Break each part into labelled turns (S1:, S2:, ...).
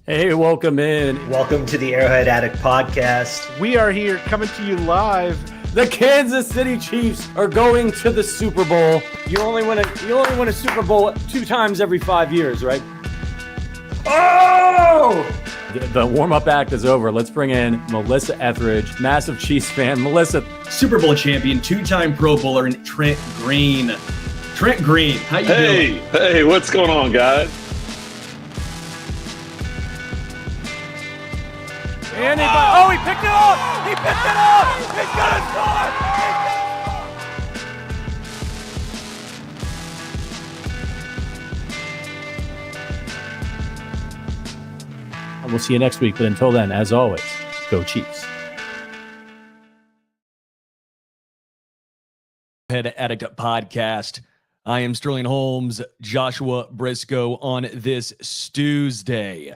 S1: Hey, welcome in.
S2: Welcome to the Arrowhead Addict podcast.
S3: We are here coming to you live.
S1: The Kansas City Chiefs are going to the Super Bowl. You only win a Super Bowl 2 times every 5 years, right? Oh! The warm-up act is over. Let's bring in Melissa Etheridge, massive Chiefs fan. Melissa,
S4: Super Bowl champion, 2-time Pro Bowler, and Trent Green. Trent Green, how you doing?
S5: Hey, what's going on, guys?
S3: And he picked it up! He picked it up! He's gonna score!
S1: and we'll see you next week. But until then, as always, go Chiefs.
S6: Arrowhead Addict podcast. I am Sterling Holmes, Joshua Brisco on this Tuesday.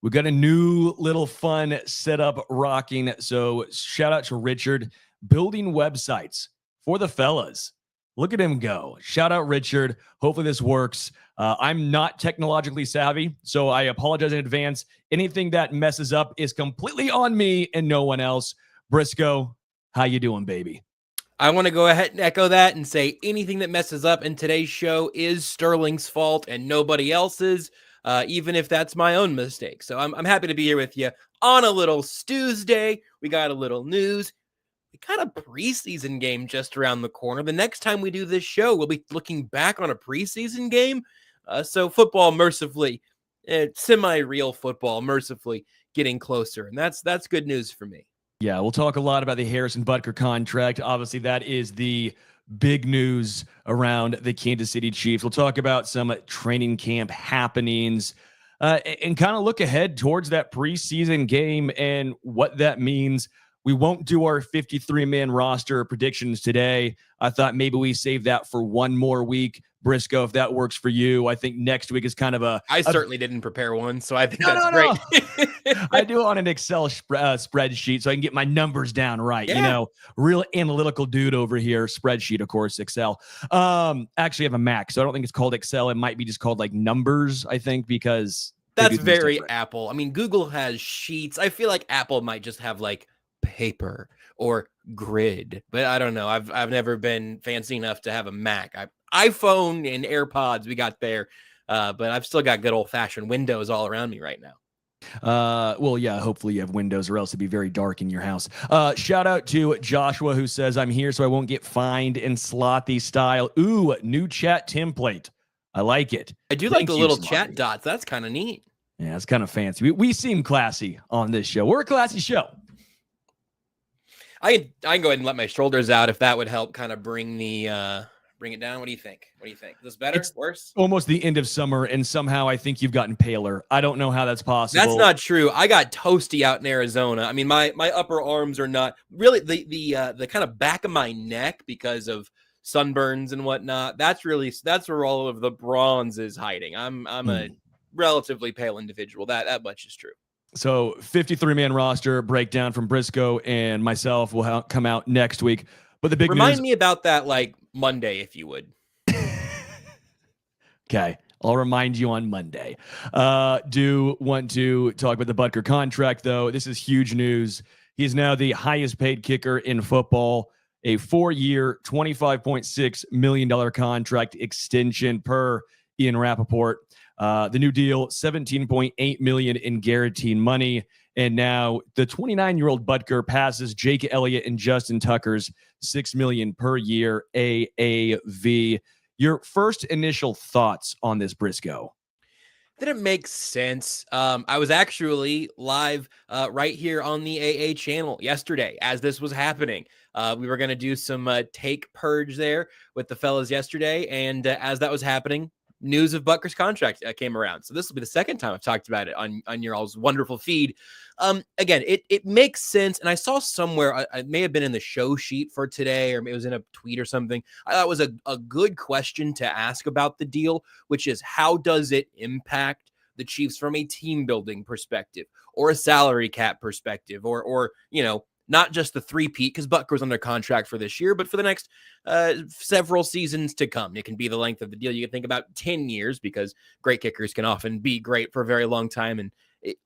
S6: We got a new little fun setup rocking. So shout out to Richard, building websites for the fellas. Look at him go. Shout out Richard. Hopefully this works. I'm not technologically savvy, so I apologize in advance. Anything that messes up is completely on me and no one else. Brisco, how you doing, baby?
S7: I want to go ahead and echo that and say anything that messes up in today's show is Sterling's fault and nobody else's. Even if that's my own mistake. So I'm happy to be here with you on a little Tuesday. We got a little news. We got a preseason game just around the corner. The next time we do this show, we'll be looking back on a preseason game. So football mercifully, semi-real football mercifully getting closer. And that's good news for me.
S6: Yeah, we'll talk a lot about the Harrison Butker contract. Obviously, that is the big news around the Kansas City Chiefs. We'll talk about some training camp happenings and kind of look ahead towards that preseason game and what that means. We won't do our 53-man roster predictions today. I thought maybe we save that for one more week. Brisco, if that works for you, I think next week is kind of
S7: I certainly didn't prepare one, so I think that's great.
S6: I do it on an Excel spreadsheet so I can get my numbers down right.
S7: Yeah.
S6: You know, real analytical dude over here. Spreadsheet, of course, Excel. Actually, I have a Mac, so I don't think it's called Excel. It might be just called like numbers, I think, because
S7: that's very different. Apple. I mean, Google has sheets. I feel like Apple might just have like paper or grid, but I don't know. I've never been fancy enough to have a Mac. iPhone and AirPods we got there, but I've still got good old-fashioned Windows all around me right now.
S6: Well, yeah, hopefully you have windows or else it'd be very dark in your house. Shout out to Joshua who says, I'm here so I won't get fined in slothy style. Ooh, new chat template. I like it.
S7: I do like the little chat dots. That's kind of neat.
S6: Yeah, it's kind of fancy. We seem classy on this show. We're a classy show.
S7: I can go ahead and let my shoulders out if that would help kind of bring it down. What do you think? Is this better?
S6: It's
S7: worse?
S6: Almost the end of summer, and somehow I think you've gotten paler. I don't know how that's possible.
S7: That's not true. I got toasty out in Arizona. I mean, my upper arms are not really the kind of back of my neck because of sunburns and whatnot. That's where all of the bronze is hiding. I'm a relatively pale individual. That much is true.
S6: So 53-man roster breakdown from Brisco and myself will come out next week. But the big
S7: Remind me about that like Monday, if you would.
S6: Okay. I'll remind you on Monday. Do want to talk about the Butker contract, though. This is huge news. He's now the highest paid kicker in football, a 4-year, $25.6 million contract extension per Ian Rappaport. The new deal, $17.8 million in guaranteed money. And now the 29-year-old Butker passes Jake Elliott and Justin Tucker's $6 million per year AAV. Your first initial thoughts on this, Brisco?
S7: That it makes sense. I was actually live right here on the AA channel yesterday as this was happening. We were going to do some take purge there with the fellas yesterday. And as that was happening, news of Butker's contract came around. So this will be the second time I've talked about it on your all's wonderful feed. Again, it makes sense. And I saw somewhere, I may have been in the show sheet for today, or it was in a tweet or something. I thought it was a good question to ask about the deal, which is how does it impact the Chiefs from a team building perspective or a salary cap perspective, or you know, not just the three-peat, because Butker's under contract for this year, but for the next several seasons to come. It can be the length of the deal. You can think about 10 years, because great kickers can often be great for a very long time, and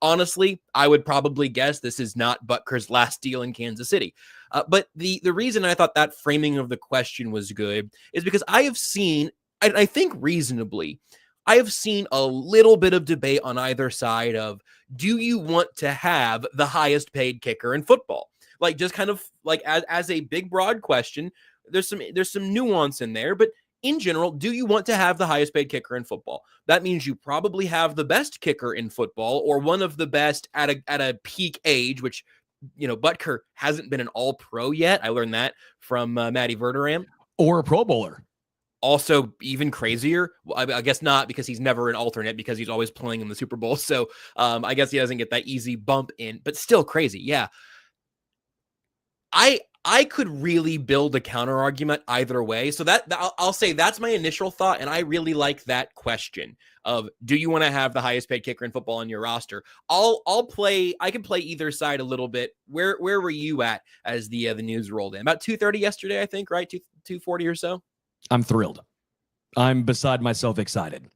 S7: Honestly, I would probably guess this is not Butker's last deal in Kansas City. But the reason I thought that framing of the question was good is because I have seen, and I think reasonably, I have seen a little bit of debate on either side of, do you want to have the highest paid kicker in football? Like, just kind of like as a big broad question, there's some nuance in there, but in general, do you want to have the highest paid kicker in football? That means you probably have the best kicker in football, or one of the best at a peak age, which, Butker hasn't been an all-pro yet. I learned that from Matty Verderam.
S6: Or a Pro Bowler.
S7: Also, even crazier, I guess not, because he's never an alternate, because he's always playing in the Super Bowl. So I guess he doesn't get that easy bump in, but still crazy. Yeah. I could really build a counter argument either way. So that I'll say that's my initial thought. And I really like that question of, do you want to have the highest paid kicker in football on your roster? I can play either side a little bit. Where were you at as the news rolled in? About 2:30 yesterday, I think, right? 2:40 or so.
S6: I'm thrilled. I'm beside myself excited.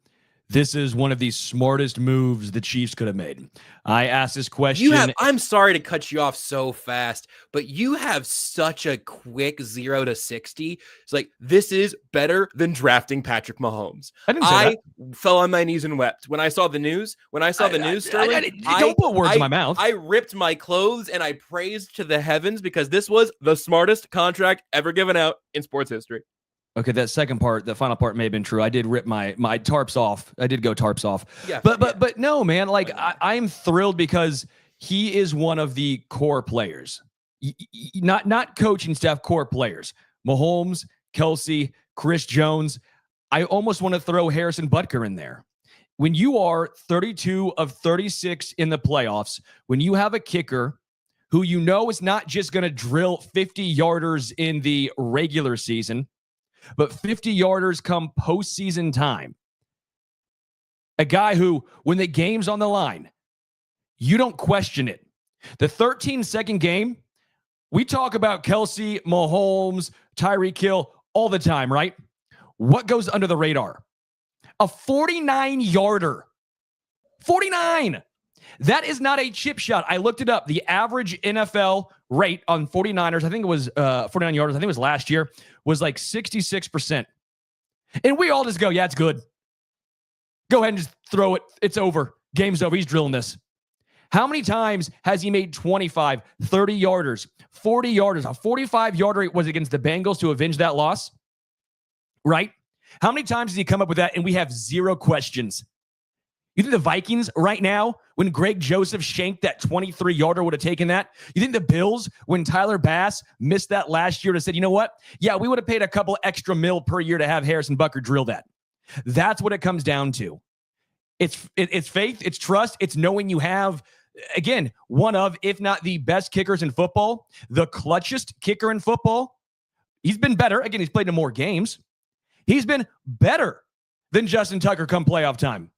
S6: This is one of the smartest moves the Chiefs could have made. I asked this question.
S7: I'm sorry to cut you off so fast, but you have such a quick 0 to 60. It's like, this is better than drafting Patrick Mahomes.
S6: I didn't say
S7: that. Fell on my knees and wept when I saw the news. Sterling,
S6: don't put words in my mouth.
S7: I ripped my clothes and I praised to the heavens, because this was the smartest contract ever given out in sports history.
S6: Okay, that second part, the final part may have been true. I did rip my tarps off. I did go tarps off.
S7: Yeah,
S6: but no, man. Like, I'm thrilled because he is one of the core players, not coaching staff, core players. Mahomes, Kelsey, Chris Jones. I almost want to throw Harrison Butker in there. When you are 32 of 36 in the playoffs, when you have a kicker who is not just going to drill 50-yarders in the regular season, but 50-yarders come postseason time. A guy who, when the game's on the line, you don't question it. The 13-second game, we talk about Kelsey, Mahomes, Tyreek Hill all the time, right? What goes under the radar? A 49-yarder. 49! That is not a chip shot. I looked it up. The average NFL rate on 49ers, I think it was 49 yarders, I think it was last year, was like 66%. And we all just go, yeah, it's good. Go ahead and just throw it. It's over. Game's over. He's drilling this. How many times has he made 25, 30 yarders, 40 yarders? A 45-yarder was against the Bengals to avenge that loss, right? How many times has he come up with that and we have zero questions? You think the Vikings right now, when Greg Joseph shanked that 23-yarder, would have taken that? You think the Bills, when Tyler Bass missed that last year, to said, you know what? Yeah, we would have paid a couple extra mil per year to have Harrison Butker drill that. That's what it comes down to. It's faith, it's trust, it's knowing you have, again, one of, if not the best kickers in football, the clutchest kicker in football. He's been better. Again, he's played in more games. He's been better than Justin Tucker come playoff time.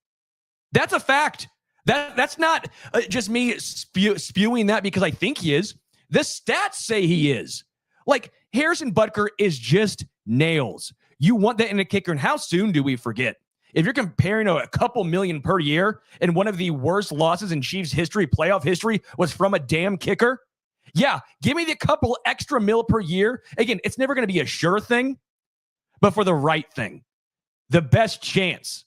S6: That's a fact. That's not just me spewing that because I think he is. The stats say he is. Like, Harrison Butker is just nails. You want that in a kicker, and how soon do we forget? If you're comparing a couple million per year, and one of the worst losses in Chiefs history, playoff history, was from a damn kicker, yeah, give me the couple extra mil per year. Again, it's never going to be a sure thing, but for the right thing, the best chance.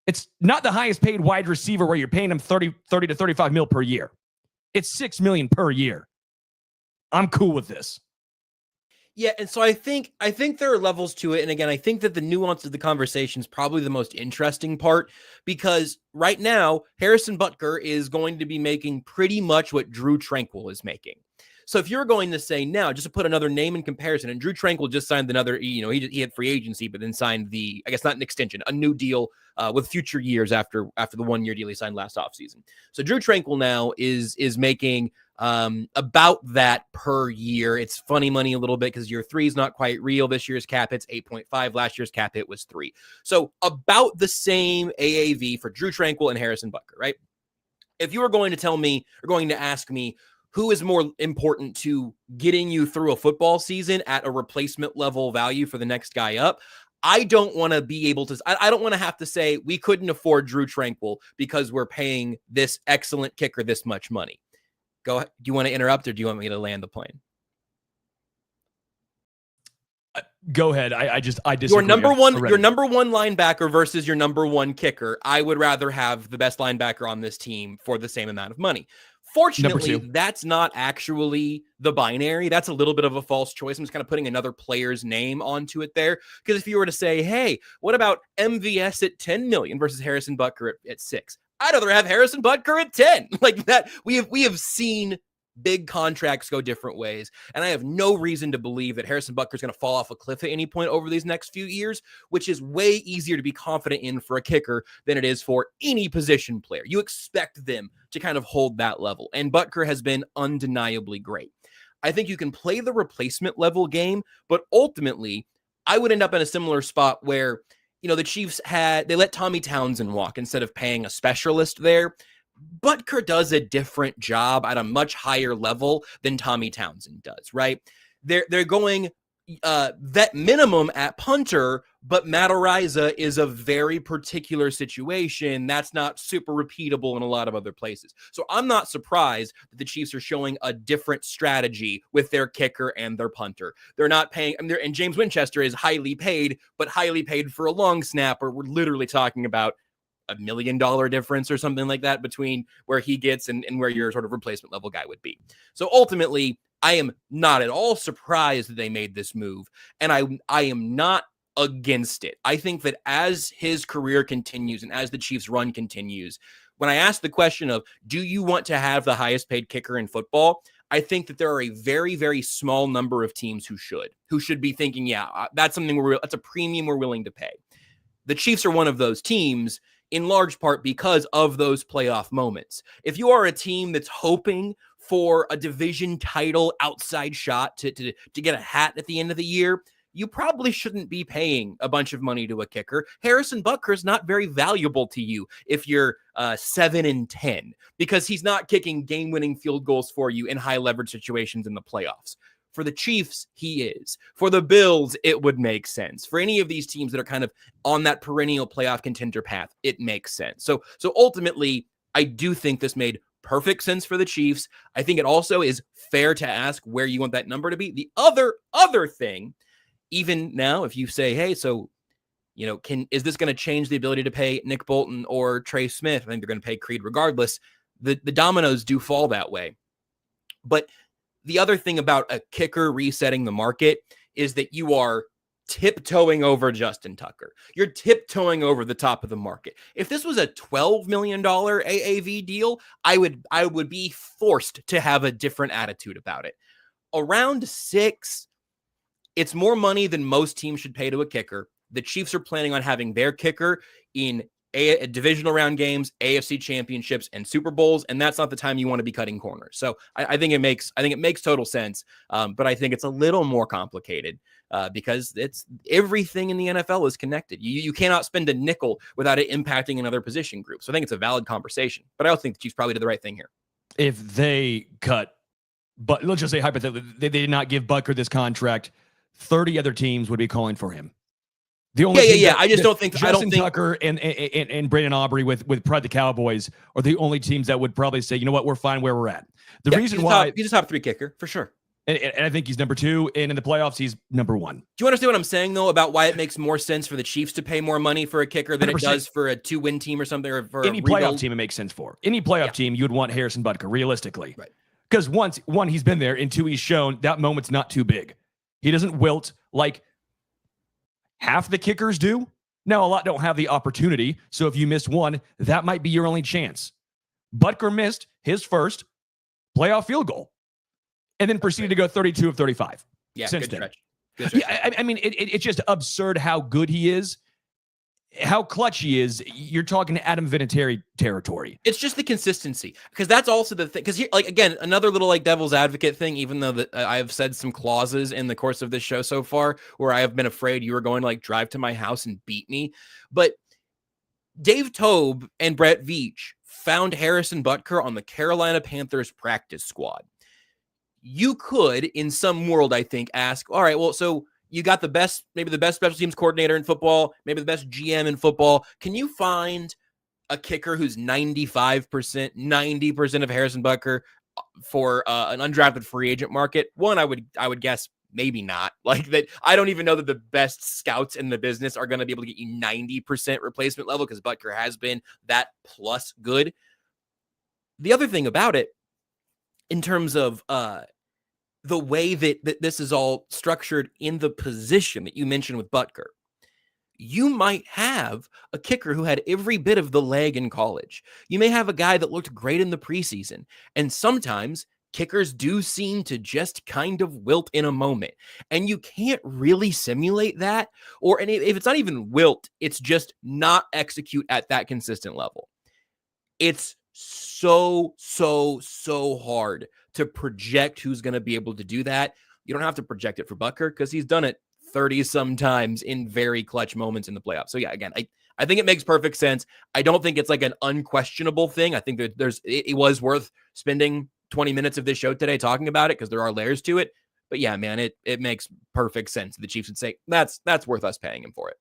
S6: It's not the highest paid wide receiver where you're paying him 30 to 35 mil per year. It's $6 million per year. I'm cool with this.
S7: Yeah, and so I think there are levels to it. And again, I think that the nuance of the conversation is probably the most interesting part, because right now, Harrison Butker is going to be making pretty much what Drew Tranquil is making. So if you're going to say now, just to put another name in comparison, and Drew Tranquil just signed another, he had free agency, but then signed I guess not an extension, a new deal with future years after the 1-year deal he signed last offseason. So Drew Tranquil now is making about that per year. It's funny money a little bit because year 3 is not quite real. This year's cap hit's 8.5. Last year's cap hit was 3. So about the same AAV for Drew Tranquil and Harrison Butker, right? If you were going to tell me or going to ask me who is more important to getting you through a football season at a replacement level value for the next guy up, I don't want to be able to, I don't want to have to say we couldn't afford Drew Tranquil because we're paying this excellent kicker this much money. Go ahead. Do you want to interrupt or do you want me to land the plane?
S6: Go ahead. I disagree.
S7: Your number one linebacker versus your number one kicker. I would rather have the best linebacker on this team for the same amount of money. Fortunately, that's not actually the binary. That's a little bit of a false choice. I'm just kind of putting another player's name onto it there. Because if you were to say, hey, what about MVS at 10 million versus Harrison Butker at 6? I'd rather have Harrison Butker at 10. Like that, we have seen big contracts go different ways. And I have no reason to believe that Harrison Butker is going to fall off a cliff at any point over these next few years, which is way easier to be confident in for a kicker than it is for any position player. You expect them to kind of hold that level. And Butker has been undeniably great. I think you can play the replacement level game, but ultimately I would end up in a similar spot where, the Chiefs they let Tommy Townsend walk instead of paying a specialist there. Butker does a different job at a much higher level than Tommy Townsend does, right? They're going vet minimum at punter, but Matt Araiza is a very particular situation that's not super repeatable in a lot of other places. So I'm not surprised that the Chiefs are showing a different strategy with their kicker and their punter. They're not paying, and James Winchester is highly paid, but highly paid for a long snapper. We're literally talking about $1 million difference or something like that between where he gets and where your sort of replacement level guy would be. So ultimately, I am not at all surprised that they made this move. And I am not against it. I think that as his career continues and as the Chiefs run continues, when I ask the question of, do you want to have the highest paid kicker in football? I think that there are a very, very small number of teams who should be thinking, yeah, that's something that's a premium we're willing to pay. The Chiefs are one of those teams, in large part because of those playoff moments. If you are a team that's hoping for a division title outside shot to get a hat at the end of the year, you probably shouldn't be paying a bunch of money to a kicker. Harrison Butker is not very valuable to you if you're 7-10, because he's not kicking game-winning field goals for you in high leverage situations in the playoffs. For the Chiefs, he is. For the Bills, it would make sense. For any of these teams that are kind of on that perennial playoff contender path, it makes sense. So ultimately, I do think this made perfect sense for the Chiefs. I think it also is fair to ask where you want that number to be. The other thing, even now, if you say, hey, so, is this going to change the ability to pay Nick Bolton or Trey Smith? I think they're going to pay Creed regardless. The dominoes do fall that way. But the other thing about a kicker resetting the market is that you are tiptoeing over Justin Tucker. You're tiptoeing over the top of the market. If this was a $12 million AAV deal, I would be forced to have a different attitude about it. Around 6, it's more money than most teams should pay to a kicker. The Chiefs are planning on having their kicker in divisional round games, AFC championships, and Super Bowls, and that's not the time you want to be cutting corners. So I think it makes total sense, but I think it's a little more complicated because it's everything in the NFL is connected. You cannot spend a nickel without it impacting another position group. So I think it's a valid conversation, but I also think the Chiefs probably did the right thing here.
S6: If they cut, but let's just say hypothetically, they did not give Butker this contract, 30 other teams would be calling for him. The only
S7: I just don't think
S6: Justin Tucker and Brandon Aubrey with Pride the Cowboys are the only teams that would probably say, you know what, we're fine where we're at. The reason why
S7: he's a top 3 kicker for sure.
S6: And I think he's number 2, and in the playoffs, he's number 1.
S7: Do you understand what I'm saying, though, about why it makes more sense for the Chiefs to pay more money for a kicker than 100%. It does for a 2-win team or something? Or for
S6: any playoff team, it makes sense for. Any playoff team, you would want Harrison Butker, realistically.
S7: Right.
S6: Because one, he's been there, and 2, he's shown that moment's not too big. He doesn't wilt like half the kickers do. Now, a lot don't have the opportunity, so if you miss one, that might be your only chance. Butker missed his first playoff field goal and then proceeded to go 32 of 35.
S7: Yeah,
S6: since
S7: good
S6: then.
S7: stretch. Good stretch.
S6: Yeah, I mean, it's just absurd how good he is, how clutch he is. You're talking Adam Vinatieri territory.
S7: It's just the consistency, because that's also the thing. Because again, another little devil's advocate thing. Even though I have said some clauses in the course of this show so far where I have been afraid you were going to drive to my house and beat me, but Dave Toub and Brett Veach found Harrison Butker on the Carolina Panthers practice squad. You could, in some world, I think, ask, all right, well, so you got maybe the best special teams coordinator in football, maybe the best GM in football. Can you find a kicker who's 95%, 90% of Harrison Butker for an undrafted free agent market? One, I would guess maybe not. Like that, I don't even know that the best scouts in the business are going to be able to get you 90% replacement level, because Butker has been that plus good. The other thing about it, in terms of the way that this is all structured in the position that you mentioned with Butker, you might have a kicker who had every bit of the leg in college. You may have a guy that looked great in the preseason. And sometimes kickers do seem to just kind of wilt in a moment. And you can't really simulate that. And if it's not even wilt, it's just not execute at that consistent level. It's so hard to project who's going to be able to do that. You don't have to project it for Butker because he's done it 30 sometimes in very clutch moments in the playoffs. So yeah, again, I think it makes perfect sense. I don't think it's like an unquestionable thing. I think that it was worth spending 20 minutes of this show today talking about it because there are layers to it. But yeah, man, it makes perfect sense. The Chiefs would say that's worth us paying him for it.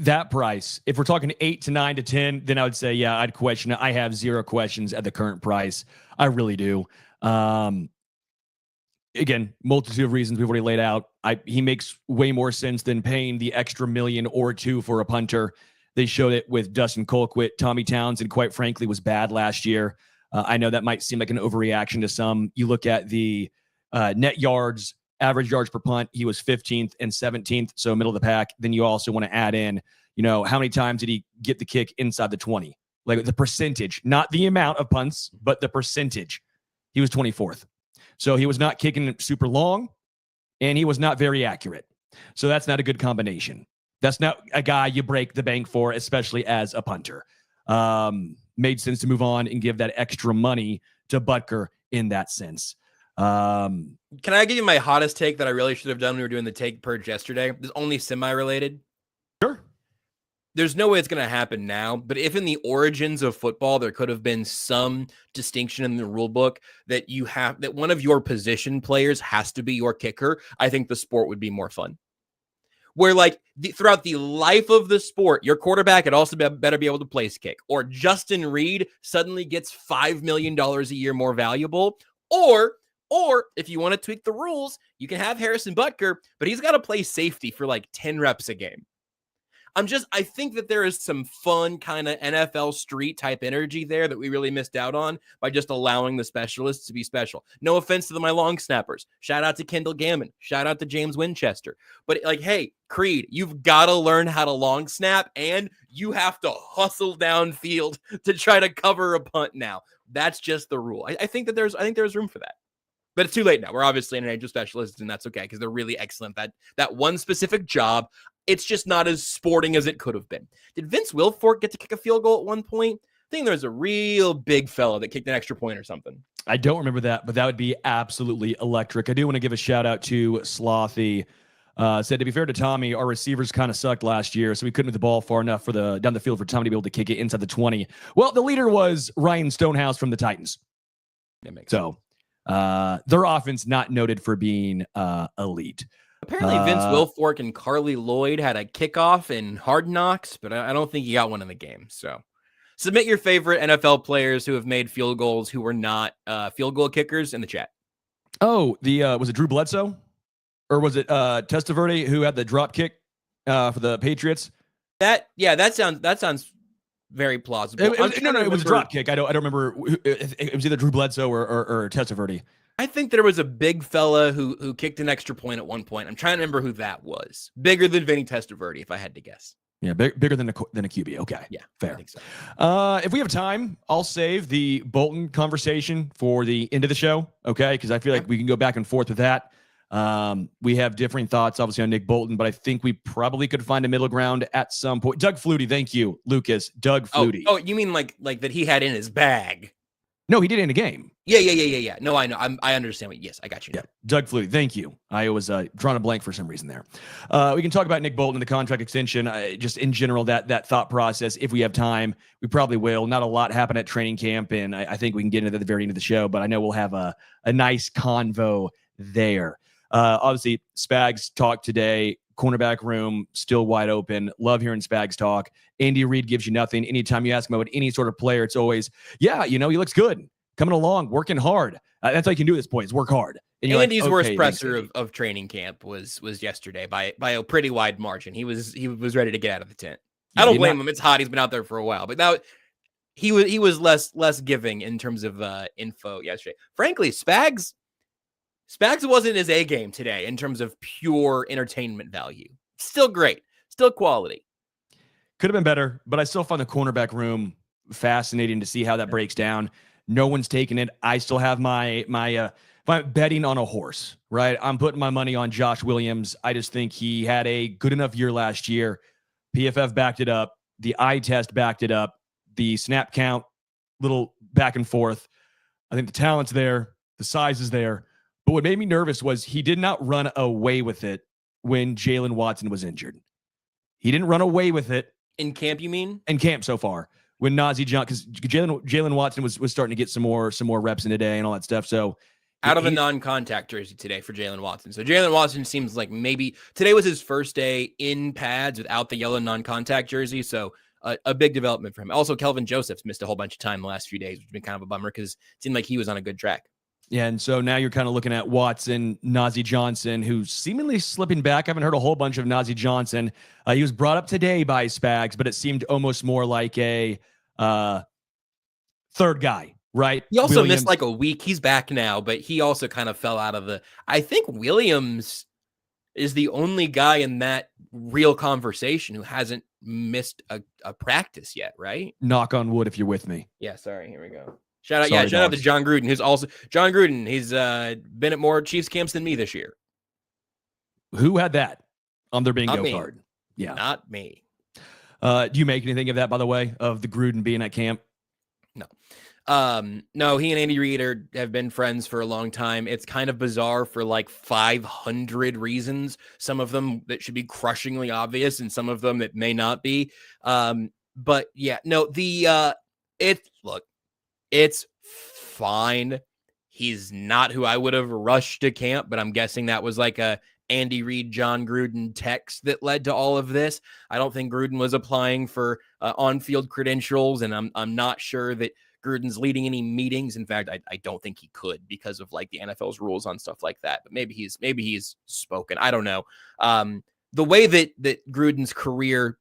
S6: That price, if we're talking 8 to 9 to 10, then I would say, yeah, I'd question it. I have zero questions at the current price. I really do. Again, multitude of reasons we've already laid out. He makes way more sense than paying the extra $1 million or $2 million for a punter. They showed it with Dustin Colquitt. Tommy Townsend, quite frankly, was bad last year. I know that might seem like an overreaction to some. You look at the net yards, average yards per punt, he was 15th and 17th, so middle of the pack. Then you also want to add in, how many times did he get the kick inside the 20? Like the percentage, not the amount of punts, but the percentage. He was 24th. So he was not kicking it super long, and he was not very accurate. So that's not a good combination. That's not a guy you break the bank for, especially as a punter. Made sense to move on and give that extra money to Butker in that sense.
S7: Can I give you my hottest take that I really should have done when we were doing the take purge yesterday? It's only semi-related.
S6: Sure.
S7: There's no way it's going to happen now, but if in the origins of football there could have been some distinction in the rule book that that one of your position players has to be your kicker, I think the sport would be more fun. Where throughout the life of the sport, your quarterback had also better be able to place kick, or Justin Reed suddenly gets $5 million a year more valuable, or if you want to tweak the rules, you can have Harrison Butker, but he's got to play safety for 10 reps a game. I think that there is some fun kind of NFL street type energy there that we really missed out on by just allowing the specialists to be special. No offense to my long snappers. Shout out to Kendall Gammon. Shout out to James Winchester. But hey, Creed, you've got to learn how to long snap, and you have to hustle downfield to try to cover a punt now. That's just the rule. I think there's room for that. But it's too late now. We're obviously in an age of specialists, and that's okay because they're really excellent. That one specific job, it's just not as sporting as it could have been. Did Vince Wilfork get to kick a field goal at one point? I think there was a real big fella that kicked an extra point or something.
S6: I don't remember that, but that would be absolutely electric. I do want to give a shout out to Slothy. Said, to be fair to Tommy, our receivers kind of sucked last year, so we couldn't move the ball far enough down the field for Tommy to be able to kick it inside the 20. Well, the leader was Ryan Stonehouse from the Titans.
S7: That makes sense.
S6: Their offense not noted for being elite.
S7: Apparently, Vince Wilfork and Carly Lloyd had a kickoff in Hard Knocks, but I don't think he got one in the game. So submit your favorite NFL players who have made field goals who were not field goal kickers in the chat.
S6: Oh, was it Drew Bledsoe? Or was it Testaverde who had the drop kick for the Patriots?
S7: That sounds very plausible.
S6: It was a drop kick. I don't remember. It was either Drew Bledsoe or Testaverde.
S7: I think there was a big fella who kicked an extra point at one point. I'm trying to remember who that was. Bigger than Vinny Testaverde, if I had to guess.
S6: Yeah, bigger than a QB. Okay,
S7: yeah,
S6: fair.
S7: I think so.
S6: If we have time, I'll save the Bolton conversation for the end of the show. Okay, because I feel like we can go back and forth with that. We have differing thoughts, obviously, on Nick Bolton, but I think we probably could find a middle ground at some point. Doug Flutie, thank you, Lucas. Doug Flutie.
S7: Oh, you mean like that he had in his bag?
S6: No, he did it in a game.
S7: Yeah. No, I know. I understand. Yes, I got you now.
S6: Yeah, Doug Flutie, thank you. I was drawing a blank for some reason there. We can talk about Nick Bolton and the contract extension, just in general, that thought process. If we have time, we probably will. Not a lot happened at training camp, and I think we can get into the very end of the show, but I know we'll have a nice convo there. Obviously, Spags talked today. Cornerback room still wide open. Love hearing Spags talk. Andy Reid gives you nothing. Anytime you ask him about any sort of player, it's always, yeah, he looks good, coming along, working hard. That's all you can do at this point is work hard. And
S7: Andy's
S6: like,
S7: worst
S6: okay,
S7: presser of training camp was yesterday by a pretty wide margin. He was ready to get out of the tent. I don't blame him. It's hot. He's been out there for a while, but now he was less giving in terms of info yesterday. Frankly, Spags wasn't his A game today in terms of pure entertainment value. Still great, still quality.
S6: Could have been better, but I still find the cornerback room fascinating to see how that breaks down. No one's taking it. I still have my if I'm betting on a horse, right? I'm putting my money on Josh Williams. I just think he had a good enough year last year. PFF backed it up. The eye test backed it up. The snap count, little back and forth. I think the talent's there. The size is there. But what made me nervous was he did not run away with it when Jalen Watson was injured. He didn't run away with it.
S7: In camp, you mean? In
S6: camp so far. When Najee Johnson, because Jalen Watson was starting to get some more reps in today and all that stuff. So
S7: out of a non-contact jersey today for Jalen Watson. So Jalen Watson seems like maybe today was his first day in pads without the yellow non-contact jersey. So a big development for him. Also, Kelvin Joseph's missed a whole bunch of time the last few days, which has been kind of a bummer because it seemed like he was on a good track.
S6: Yeah, and so now you're kind of looking at Watson, Najee Johnson, who's seemingly slipping back. I haven't heard a whole bunch of Najee Johnson. He was brought up today by Spags, but it seemed almost more like a third guy. Right.
S7: He also missed like a week. He's back now, but he also kind of fell out of the. I think Williams is the only guy in that real conversation who hasn't missed a practice yet. Right.
S6: Knock on wood if you're with me.
S7: Yeah. Sorry. Here we go. Shout out to John Gruden, who's also John Gruden. He's been at more Chiefs camps than me this year.
S6: Who had that on their bingo card? Yeah.
S7: Not me.
S6: Do you make anything of that, by the way, of the Gruden being at camp?
S7: No. No, he and Andy Reid have been friends for a long time. It's kind of bizarre for like 500 reasons. Some of them that should be crushingly obvious and some of them that may not be. But yeah, no, it's fine. He's not who I would have rushed to camp, but I'm guessing that was like a Andy Reid, John Gruden text that led to all of this. I don't think Gruden was applying for on-field credentials, and I'm not sure that Gruden's leading any meetings. In fact, I don't think he could because of like the NFL's rules on stuff like that. But maybe he's spoken. I don't know. The way that Gruden's career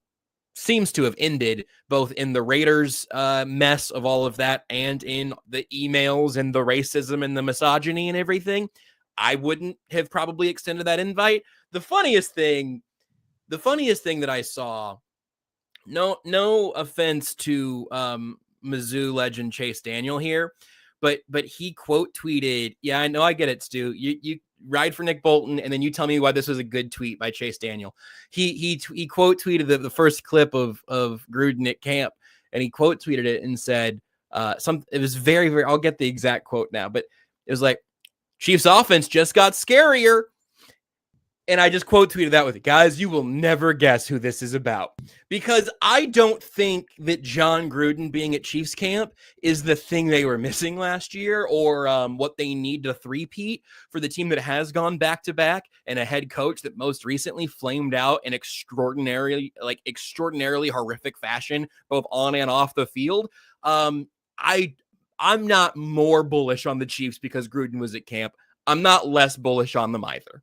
S7: seems to have ended, both in the Raiders mess of all of that and in the emails and the racism and the misogyny and everything, I wouldn't have probably extended that invite. The funniest thing that I saw, no offense to Mizzou legend Chase Daniel here, but he quote tweeted, yeah, I know, I get it, Stu. You ride for Nick Bolton, and then you tell me why this was a good tweet by Chase Daniel. He quote tweeted the first clip of Gruden at camp, and he quote tweeted it and said it was very, very, I'll get the exact quote now, but it was like, Chiefs offense just got scarier. And I just quote tweeted that with it. Guys, you will never guess who this is about, because I don't think that John Gruden being at Chiefs camp is the thing they were missing last year, or what they need to three-peat for the team that has gone back-to-back and a head coach that most recently flamed out in extraordinarily horrific fashion, both on and off the field. I'm not more bullish on the Chiefs because Gruden was at camp. I'm not less bullish on them either.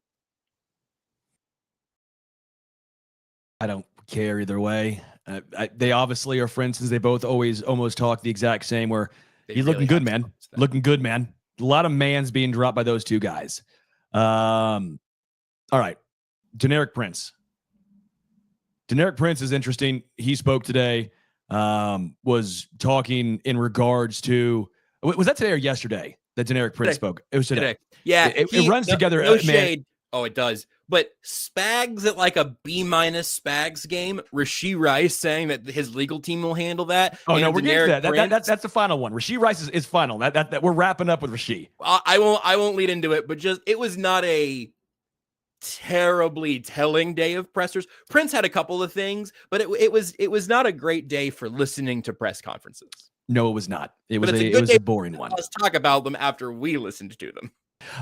S6: I don't care either way. They obviously are friends since they both always almost talk the exact same, where he's looking good, man. Looking good, man. A lot of mans being dropped by those two guys. All right. Generic Prince. Generic Prince is interesting. He spoke today, was talking in regards to, was that today or yesterday that Generic Prince spoke? It was today.
S7: Yeah.
S6: It runs together.
S7: No shade. Oh, it does. But Spags at like a B- Spags game, Rashee Rice saying that his legal team will handle that.
S6: Oh, no, we're getting to that. That's the final one. Rashee Rice is final. That we're wrapping up with Rashee.
S7: I won't lead into it, but just, it was not a terribly telling day of pressers. Prince had a couple of things, but it was not a great day for listening to press conferences.
S6: No, it was not. It was a boring one.
S7: Let's talk about them after we listened to them.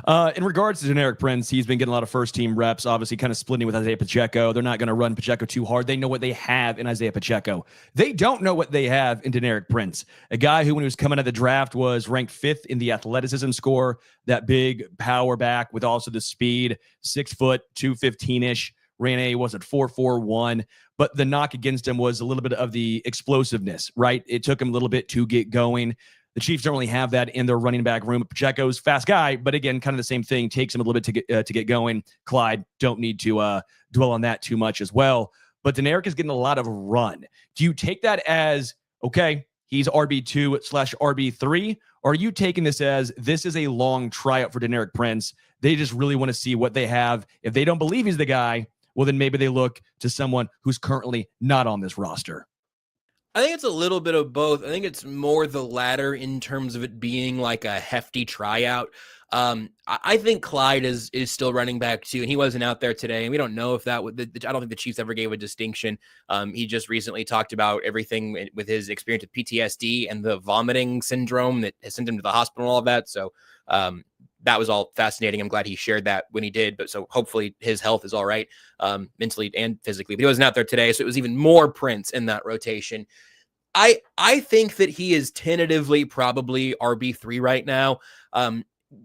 S6: In regards to generic Prince, he's been getting a lot of first-team reps, obviously kind of splitting with Isaiah Pacheco. They're not going to run Pacheco too hard. They know what they have in Isaiah Pacheco. They don't know what they have in generic Prince, a guy who, when he was coming out of the draft, was ranked 5th in the athleticism score, that big power back with also the speed, 6 foot, 215-ish, ran a, was it 4.41? But the knock against him was a little bit of the explosiveness, right? It took him a little bit to get going. The Chiefs don't really have that in their running back room. Pacheco's fast guy, but again, kind of the same thing. Takes him a little bit to get going. Clyde, don't need to dwell on that too much as well. But Deneric is getting a lot of run. Do you take that as, okay, he's RB2/RB3, or are you taking this as this is a long tryout for Deneric Prince? They just really want to see what they have. If they don't believe he's the guy, well, then maybe they look to someone who's currently not on this roster.
S7: I think it's a little bit of both. I think it's more the latter in terms of it being like a hefty tryout. I think Clyde is still running back too, and he wasn't out there today. And we don't know if that would. I don't think the Chiefs ever gave a distinction. He just recently talked about everything with his experience with PTSD and the vomiting syndrome that has sent him to the hospital and all of that. So that was all fascinating. I'm glad he shared that when he did. But so hopefully his health is all right, mentally and physically. But he wasn't out there today, so it was even more Prince in that rotation. I think that he is tentatively probably RB3 right now.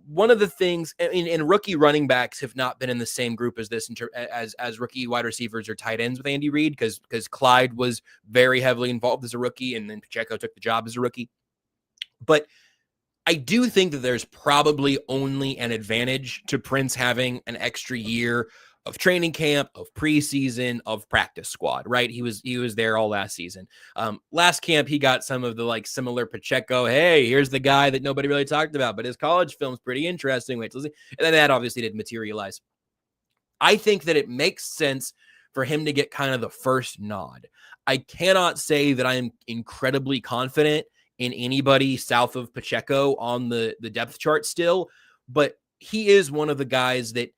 S7: One of the things, and rookie running backs have not been in the same group as this as rookie wide receivers or tight ends with Andy Reid, because Clyde was very heavily involved as a rookie, and then Pacheco took the job as a rookie. But I do think that there's probably only an advantage to Prince having an extra year of training camp, of preseason, of practice squad, right? He was there all last season. Last camp, he got some of the like similar Pacheco, hey, here's the guy that nobody really talked about, but his college film's pretty interesting. Wait till see. And then that obviously didn't materialize. I think that it makes sense for him to get kind of the first nod. I cannot say that I am incredibly confident in anybody south of Pacheco on the depth chart still, but he is one of the guys that,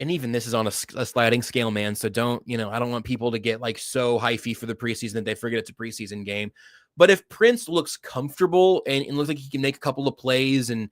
S7: and even this is on a sliding scale, man. So don't, I don't want people to get like so hyphy for the preseason that they forget it's a preseason game. But if Prince looks comfortable and looks like he can make a couple of plays and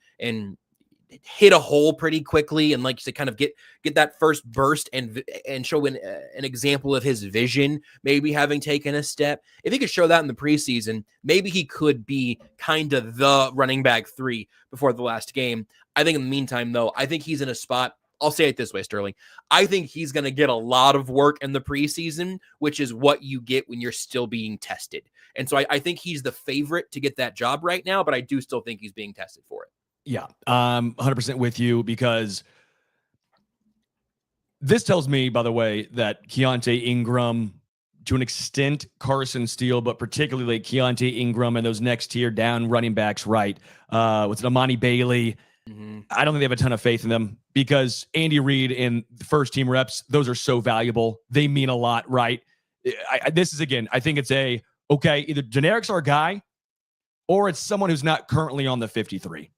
S7: hit a hole pretty quickly, and like to kind of get that first burst and show an example of his vision, maybe having taken a step, if he could show that in the preseason, maybe he could be kind of the running back 3 before the last game. I think in the meantime, though, I think he's in a spot. I'll say it this way, Sterling. I think he's going to get a lot of work in the preseason, which is what you get when you're still being tested. And so I think he's the favorite to get that job right now, but I do still think he's being tested for it.
S6: Yeah, 100% with you, because this tells me, by the way, that Keontae Ingram, to an extent, Carson Steele, but particularly Keontae Ingram and those next tier down running backs, right? With Amani Bailey, I don't think they have a ton of faith in them, because Andy Reid and first team reps, those are so valuable. They mean a lot, right? This is, again, I think it's okay, either Generic's our guy, or it's someone who's not currently on the 53.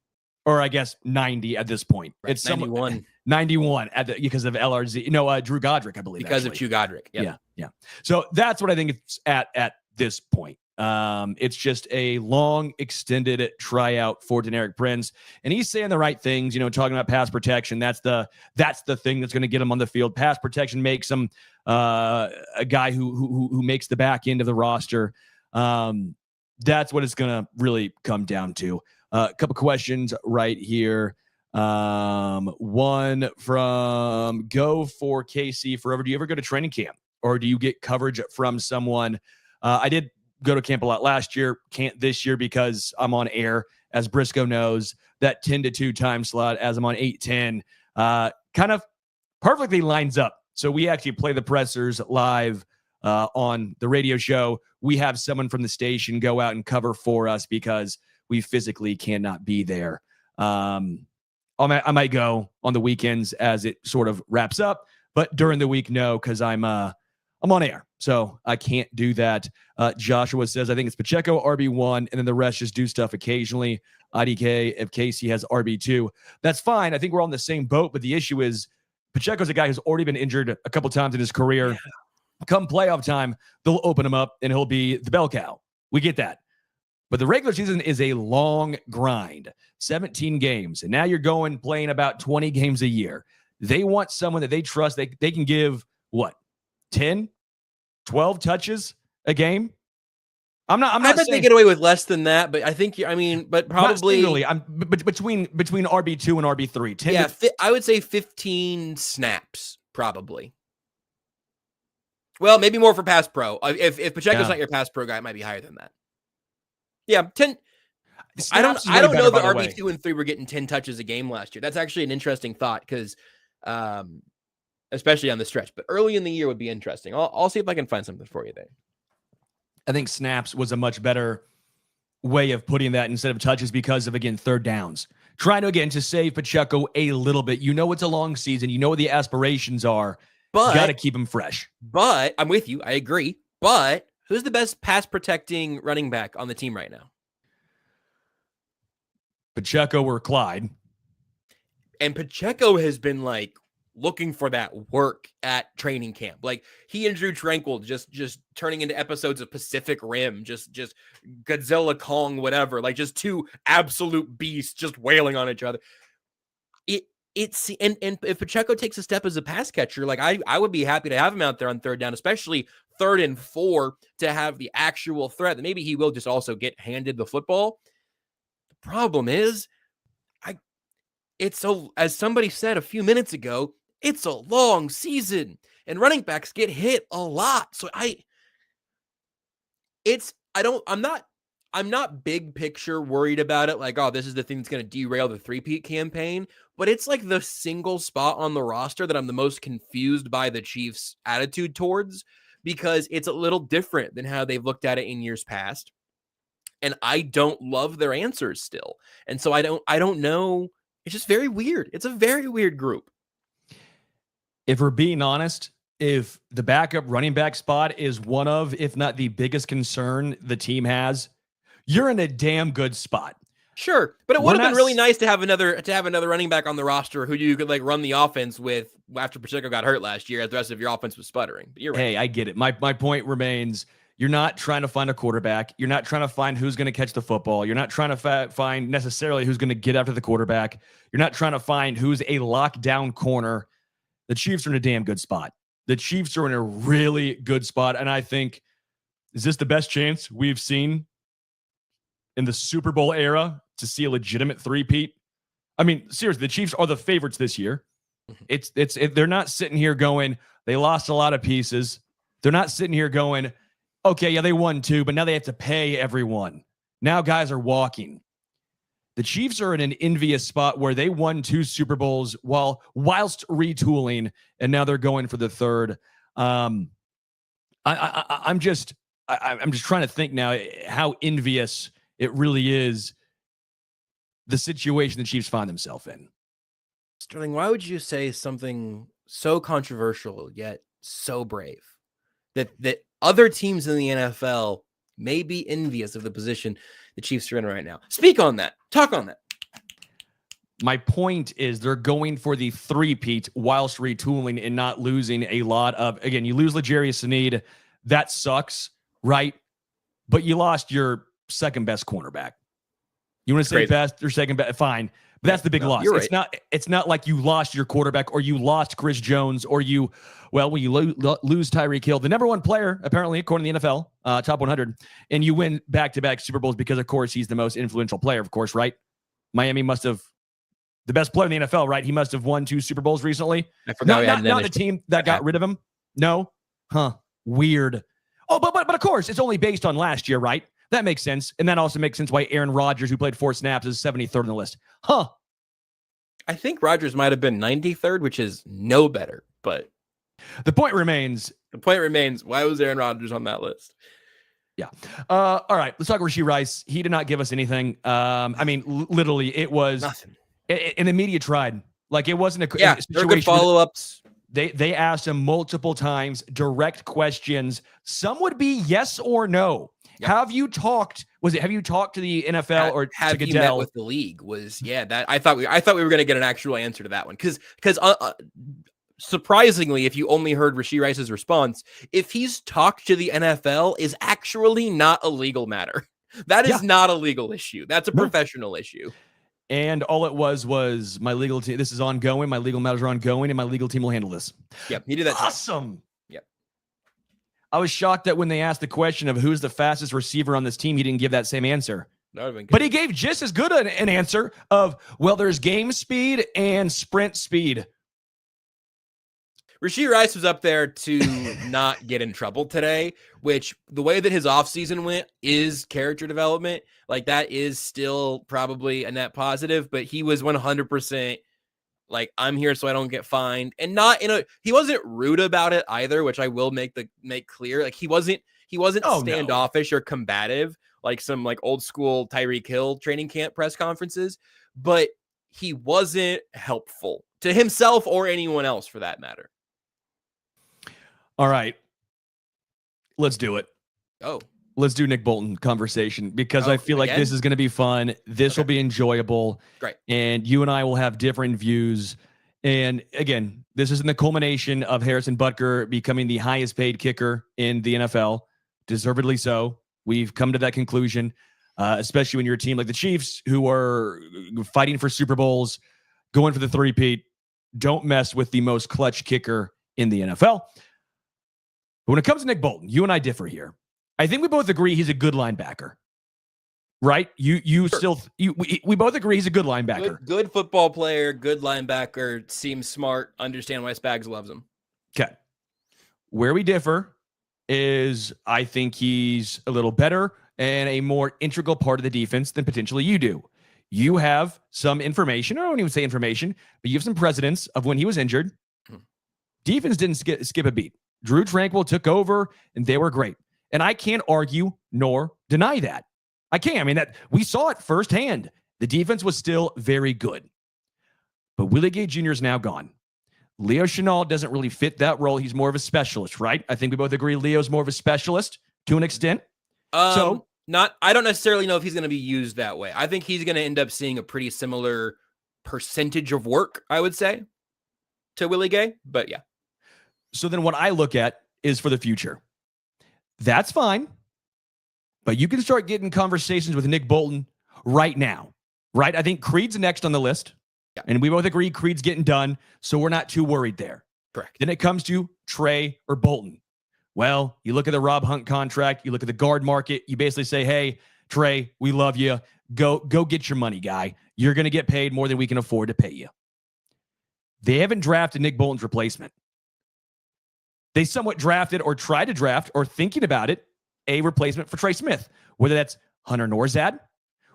S6: Or I guess 90 at this point.
S7: Right,
S6: It's
S7: 91
S6: because of LRZ. Drew Godric, I believe.
S7: Because of Drew Godric. Yep.
S6: Yeah. So that's what I think it's at this point. It's just a long, extended tryout for Deneric Prince, and he's saying the right things. Talking about pass protection. That's the thing that's going to get him on the field. Pass protection makes him a guy who makes the back end of the roster. That's what it's going to really come down to. A couple questions right here. One from Go for KC Forever. Do you ever go to training camp, or do you get coverage from someone? I did go to camp a lot last year. Can't this year because I'm on air. As Brisco knows, that 10 to 2 time slot as I'm on 8:10 kind of perfectly lines up. So we actually play the pressers live on the radio show. We have someone from the station go out and cover for us because we physically cannot be there. I might go on the weekends as it sort of wraps up, but during the week, no, because I'm on air, so I can't do that. Joshua says, I think it's Pacheco RB1, and then the rest just do stuff occasionally. IDK, if Casey has RB2, that's fine. I think we're on the same boat, but the issue is Pacheco's a guy who's already been injured a couple times in his career. Yeah. Come playoff time, they'll open him up, and he'll be the bell cow. We get that. But the regular season is a long grind, 17 games. And now you're playing about 20 games a year. They want someone that they trust. They can give, 10, 12 touches a game? I'm not
S7: I bet
S6: saying
S7: they get away with less than that, but I think, but probably.
S6: I'm between RB2 and RB3. 10
S7: yeah, I would say 15 snaps, probably. Well, maybe more for pass pro. If Pacheco's not your pass pro guy, it might be higher than that. Yeah, 10. I don't know that RB2 and 3 were getting 10 touches a game last year. That's actually an interesting thought because, especially on the stretch. But early in the year would be interesting. I'll see if I can find something for you there.
S6: I think snaps was a much better way of putting that instead of touches because of, again, third downs. Trying to, again, to save Pacheco a little bit. You know it's a long season. You know what the aspirations are. But got to keep him fresh.
S7: But I'm with you. I agree. But who's the best pass protecting running back on the team right now?
S6: Pacheco or Clyde.
S7: And Pacheco has been looking for that work at training camp. He and Drew Tranquil just turning into episodes of Pacific Rim, just Godzilla Kong, whatever, just two absolute beasts just wailing on each other. And if Pacheco takes a step as a pass catcher, I would be happy to have him out there on third down, especially 3rd and 4 to have the actual threat that maybe he will just also get handed the football. The problem is, as somebody said a few minutes ago, it's a long season and running backs get hit a lot. So I'm not big picture worried about it. This is the thing that's going to derail the 3-peat campaign, but it's the single spot on the roster that I'm the most confused by the Chiefs' attitude towards, because it's a little different than how they've looked at it in years past. And I don't love their answers still. And so I don't know. It's just very weird. It's a very weird group.
S6: If we're being honest, if the backup running back spot is one of, if not the biggest concern the team has, you're in a damn good spot.
S7: Sure, but it would have been really nice to have another running back on the roster who you could run the offense with after Pacheco got hurt last year, as the rest of your offense was sputtering. But you're right.
S6: Hey, I get it. My point remains: you're not trying to find a quarterback. You're not trying to find who's going to catch the football. You're not trying to find necessarily who's going to get after the quarterback. You're not trying to find who's a lockdown corner. The Chiefs are in a damn good spot. The Chiefs are in a really good spot, and I think, is this the best chance we've seen in the Super Bowl era to see a legitimate 3-peat? I mean, seriously, the Chiefs are the favorites this year. They're not sitting here going, they lost a lot of pieces. They're not sitting here going, okay, yeah, they won 2, but now they have to pay everyone. Now guys are walking. The Chiefs are in an envious spot where they won 2 Super Bowls whilst retooling, and now they're going for the 3rd. I'm just trying to think now how envious it really is, the situation the Chiefs find themselves in.
S7: Sterling, why would you say something so controversial yet so brave? That other teams in the NFL may be envious of the position the Chiefs are in right now. Speak on that. Talk on that.
S6: My point is they're going for the 3-peat whilst retooling and not losing a lot of, again, you lose L'Jarius Sneed. That sucks, right? But you lost your second best cornerback. You want to say best or second best? Fine. But that's the big loss.
S7: You're right.
S6: It's not like you lost your quarterback or you lost Chris Jones or when you lose Tyreek Hill, the number 1 player, apparently, according to the NFL, top 100, and you win back-to-back Super Bowls because, of course, he's the most influential player, of course, right? Miami must have the best player in the NFL, right? He must have won 2 Super Bowls recently.
S7: I forgot.
S6: Not the team that got rid of him. No? Huh. Weird. Oh, but of course, it's only based on last year, right? That makes sense. And that also makes sense why Aaron Rodgers, who played 4 snaps, is 73rd on the list. Huh.
S7: I think Rodgers might have been 93rd, which is no better. But
S6: the point remains,
S7: why was Aaron Rodgers on that list?
S6: Yeah. All right. Let's talk Rashee Rice. He did not give us anything. I mean, literally, it was
S7: nothing.
S6: And the media tried. It wasn't a
S7: situation. Good follow-ups.
S6: They asked him multiple times, direct questions. Some would be yes or no. Yep. Have you talked to the NFL or
S7: have
S6: to
S7: you
S6: Goodell?
S7: met with the league? That I thought we were going to get an actual answer to that one because surprisingly, if you only heard Rashee Rice's response, if he's talked to the NFL is actually not a legal matter. That is not a legal issue. That's a professional issue.
S6: And all it was my legal team. This is ongoing. My legal matters are ongoing, and my legal team will handle this.
S7: Yep, he did that.
S6: Awesome.
S7: Yep.
S6: I was shocked that when they asked the question of who's the fastest receiver on this team, he didn't give that same answer.
S7: That would've been good.
S6: But he gave just as good an answer of, well, there's game speed and sprint speed.
S7: Rashee Rice was up there to not get in trouble today, which the way that his offseason went is character development. Like, that is still probably a net positive, but he was 100% like, I'm here so I don't get fined. And he wasn't rude about it either, which I will make clear. Like, he wasn't standoffish or combative, like some like old school Tyreek Hill training camp press conferences, but he wasn't helpful to himself or anyone else for that matter.
S6: All right. Let's do it.
S7: Oh.
S6: Let's do Nick Bolton conversation because I feel like this is going to be fun. This will be enjoyable.
S7: Great.
S6: And you and I will have different views. And again, this is in the culmination of Harrison Butker becoming the highest paid kicker in the NFL. Deservedly so. We've come to that conclusion, especially when you're a team like the Chiefs who are fighting for Super Bowls, going for the three-peat. Don't mess with the most clutch kicker in the NFL. But when it comes to Nick Bolton, you and I differ here. I think we both agree he's a good linebacker, right? We both agree he's a good linebacker.
S7: Good football player, good linebacker, seems smart, understand why Spags loves him.
S6: Okay. Where we differ is I think he's a little better and a more integral part of the defense than potentially you do. You have some information, I don't even say information, but you have some precedents of when he was injured. Defense didn't skip a beat. Drew Tranquil took over, and they were great. And I can't argue nor deny that. I can't. I mean, that we saw it firsthand. The defense was still very good. But Willie Gay Jr. is now gone. Leo Chenal doesn't really fit that role. He's more of a specialist, right? I think we both agree Leo's more of a specialist to an extent.
S7: I don't necessarily know if he's going to be used that way. I think he's going to end up seeing a pretty similar percentage of work, I would say, to Willie Gay. But yeah.
S6: So then what I look at is for the future. That's fine. But you can start getting conversations with Nick Bolton right now, right? I think Creed's next on the list.
S7: Yeah.
S6: And we both agree Creed's getting done, so we're not too worried there.
S7: Correct.
S6: Then it comes to Trey or Bolton. Well, you look at the Rob Hunt contract, you look at the guard market, you basically say, hey, Trey, we love you. Go get your money, guy. You're going to get paid more than we can afford to pay you. They haven't drafted Nick Bolton's replacement. They somewhat drafted or tried to draft or thinking about it, a replacement for Trey Smith, whether that's Hunter Norzad,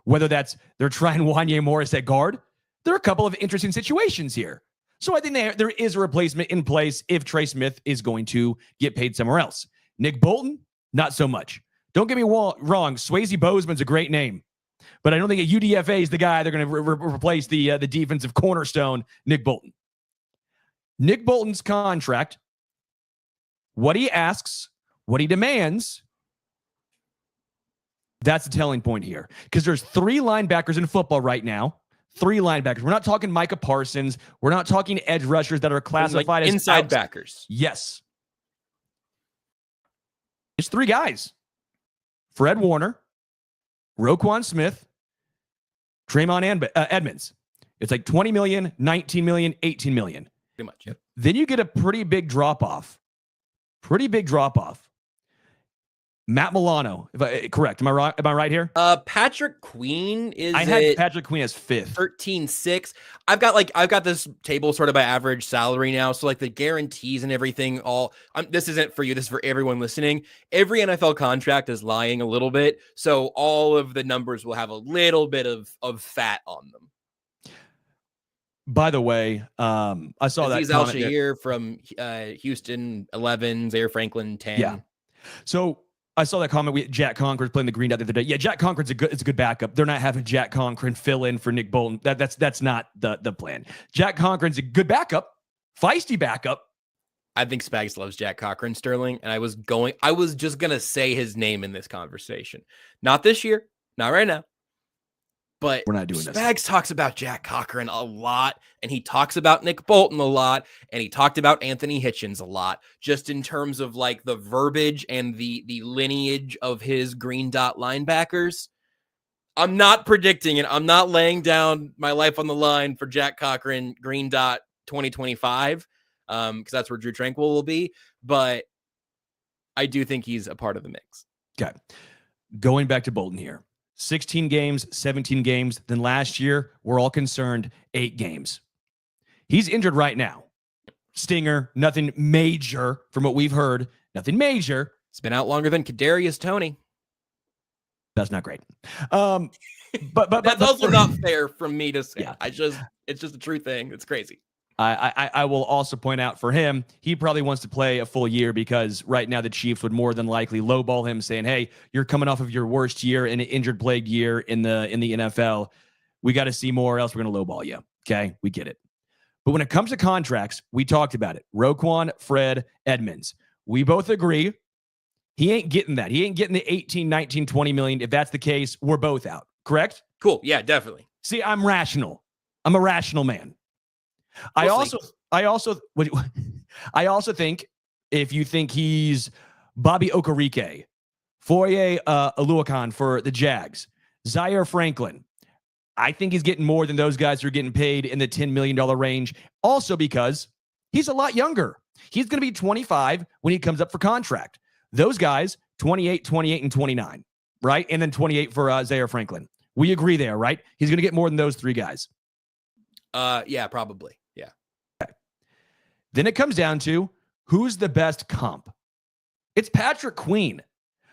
S6: whether that's they're trying Wanye Morris at guard. There are a couple of interesting situations here. So I think there is a replacement in place if Trey Smith is going to get paid somewhere else. Nick Bolton, not so much. Don't get me wrong. Swayze Bozeman's a great name, but I don't think a UDFA is the guy they're going to replace the defensive cornerstone, Nick Bolton. Nick Bolton's contract, what he asks, what he demands, that's the telling point here. Because there's 3 linebackers in football right now. 3 linebackers. We're not talking Micah Parsons. We're not talking edge rushers that are classified as
S7: inside backers.
S6: Yes. It's 3 guys. Fred Warner, Roquan Smith, Tremont Edmonds. It's like 20 million, 19 million, 18 million.
S7: Pretty much, yep.
S6: Then you get a pretty big drop-off. Matt Milano, correct? Am I right here?
S7: Patrick Queen is.
S6: I had Patrick Queen as 5th.
S7: 13.6. I've got this table sorted by average salary now. So like the guarantees and everything. This isn't for you. This is for everyone listening. Every NFL contract is lying a little bit, so all of the numbers will have a little bit of fat on them.
S6: By the way, I saw that
S7: Aziz Al-Shahir from Houston 11, Zaire Franklin 10.
S6: Yeah. So I saw that comment. Jack Conklin playing the green dot the other day. Yeah, Jack Conklin's it's a good backup. They're not having Jack Conklin fill in for Nick Bolton. That's not the plan. Jack Conklin's a good backup, feisty backup.
S7: I think Spags loves Jack Cochran, Sterling, and I was just gonna say his name in this conversation. Not this year, not right now. But
S6: we're not doing this.
S7: Spags talks about Jack Cochran a lot, and he talks about Nick Bolton a lot, and he talked about Anthony Hitchens a lot, just in terms of like the verbiage and the lineage of his green dot linebackers. I'm not predicting it. I'm not laying down my life on the line for Jack Cochran green dot 2025, because that's where Drew Tranquil will be. But I do think he's a part of the mix.
S6: Okay. Going back to Bolton here. 16 games, 17 games. Then last year, we're all concerned, 8 games. He's injured right now. Stinger, nothing major from what we've heard. Nothing major.
S7: It's been out longer than Kadarius Toney.
S6: That's not great. But
S7: that's also not fair from me to say.
S6: Yeah.
S7: It's just a true thing. It's crazy.
S6: I will also point out for him, he probably wants to play a full year because right now the Chiefs would more than likely lowball him saying, hey, you're coming off of your worst year in an injured plagued year in the NFL. We got to see more or else we're going to lowball you. Okay. We get it. But when it comes to contracts, we talked about it. Roquan, Fred, Edmonds. We both agree he ain't getting that. He ain't getting the 18, 19, 20 million. If that's the case, we're both out. Correct?
S7: Cool. Yeah, definitely.
S6: See, I'm rational. I'm a rational man. I also think if you think he's Bobby Okereke, Foye Oluokun for the Jags, Zaire Franklin, I think he's getting more than those guys who are getting paid in the $10 million range. Also because he's a lot younger. He's going to be 25 when he comes up for contract. Those guys, 28, 28, and 29, right? And then 28 for Zaire Franklin. We agree there, right? He's going to get more than those 3 guys.
S7: Yeah, probably. Yeah.
S6: Okay. Then it comes down to who's the best comp. It's Patrick Queen.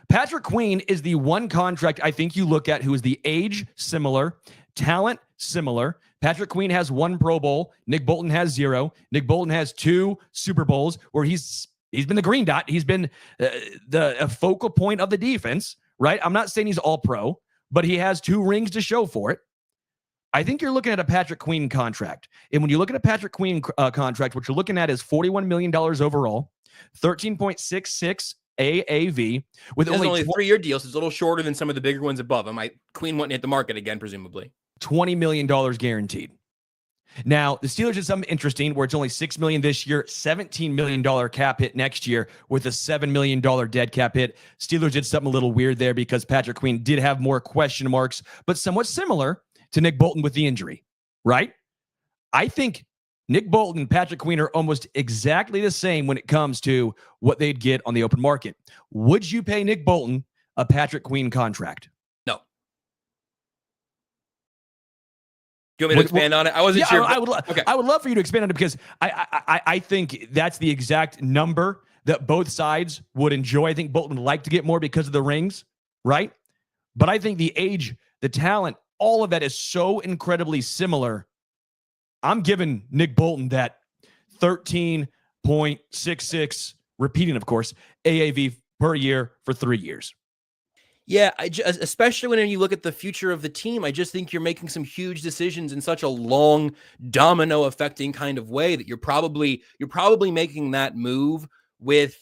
S6: Patrick Queen is the one contract I think you look at who is the age similar, talent similar. Patrick Queen has 1 Pro Bowl. Nick Bolton has 0. Nick Bolton has 2 Super Bowls where he's been the green dot. He's been the focal point of the defense, right? I'm not saying he's all pro, but he has 2 rings to show for it. I think you're looking at a Patrick Queen contract. And when you look at a Patrick Queen contract, what you're looking at is $41 million overall, 13.66 AAV with only
S7: a 3-year deal, so it's a little shorter than some of the bigger ones above him. Queen wouldn't hit the market again, presumably.
S6: $20 million guaranteed. Now, the Steelers did something interesting where it's only $6 million this year, $17 million cap hit next year with a $7 million dead cap hit. Steelers did something a little weird there because Patrick Queen did have more question marks, but somewhat similar to Nick Bolton with the injury, right? I think Nick Bolton and Patrick Queen are almost exactly the same when it comes to what they'd get on the open market. Would you pay Nick Bolton a Patrick Queen contract?
S7: No. Do you want me to expand on it? I wasn't sure.
S6: I would love for you to expand on it because I think that's the exact number that both sides would enjoy. I think Bolton would like to get more because of the rings, right? But I think the age, the talent, all of that is so incredibly similar. I'm giving Nick Bolton that 13.66, repeating, of course, AAV per year for 3 years.
S7: Yeah, especially when you look at the future of the team, I just think you're making some huge decisions in such a long domino affecting kind of way that you're probably making that move with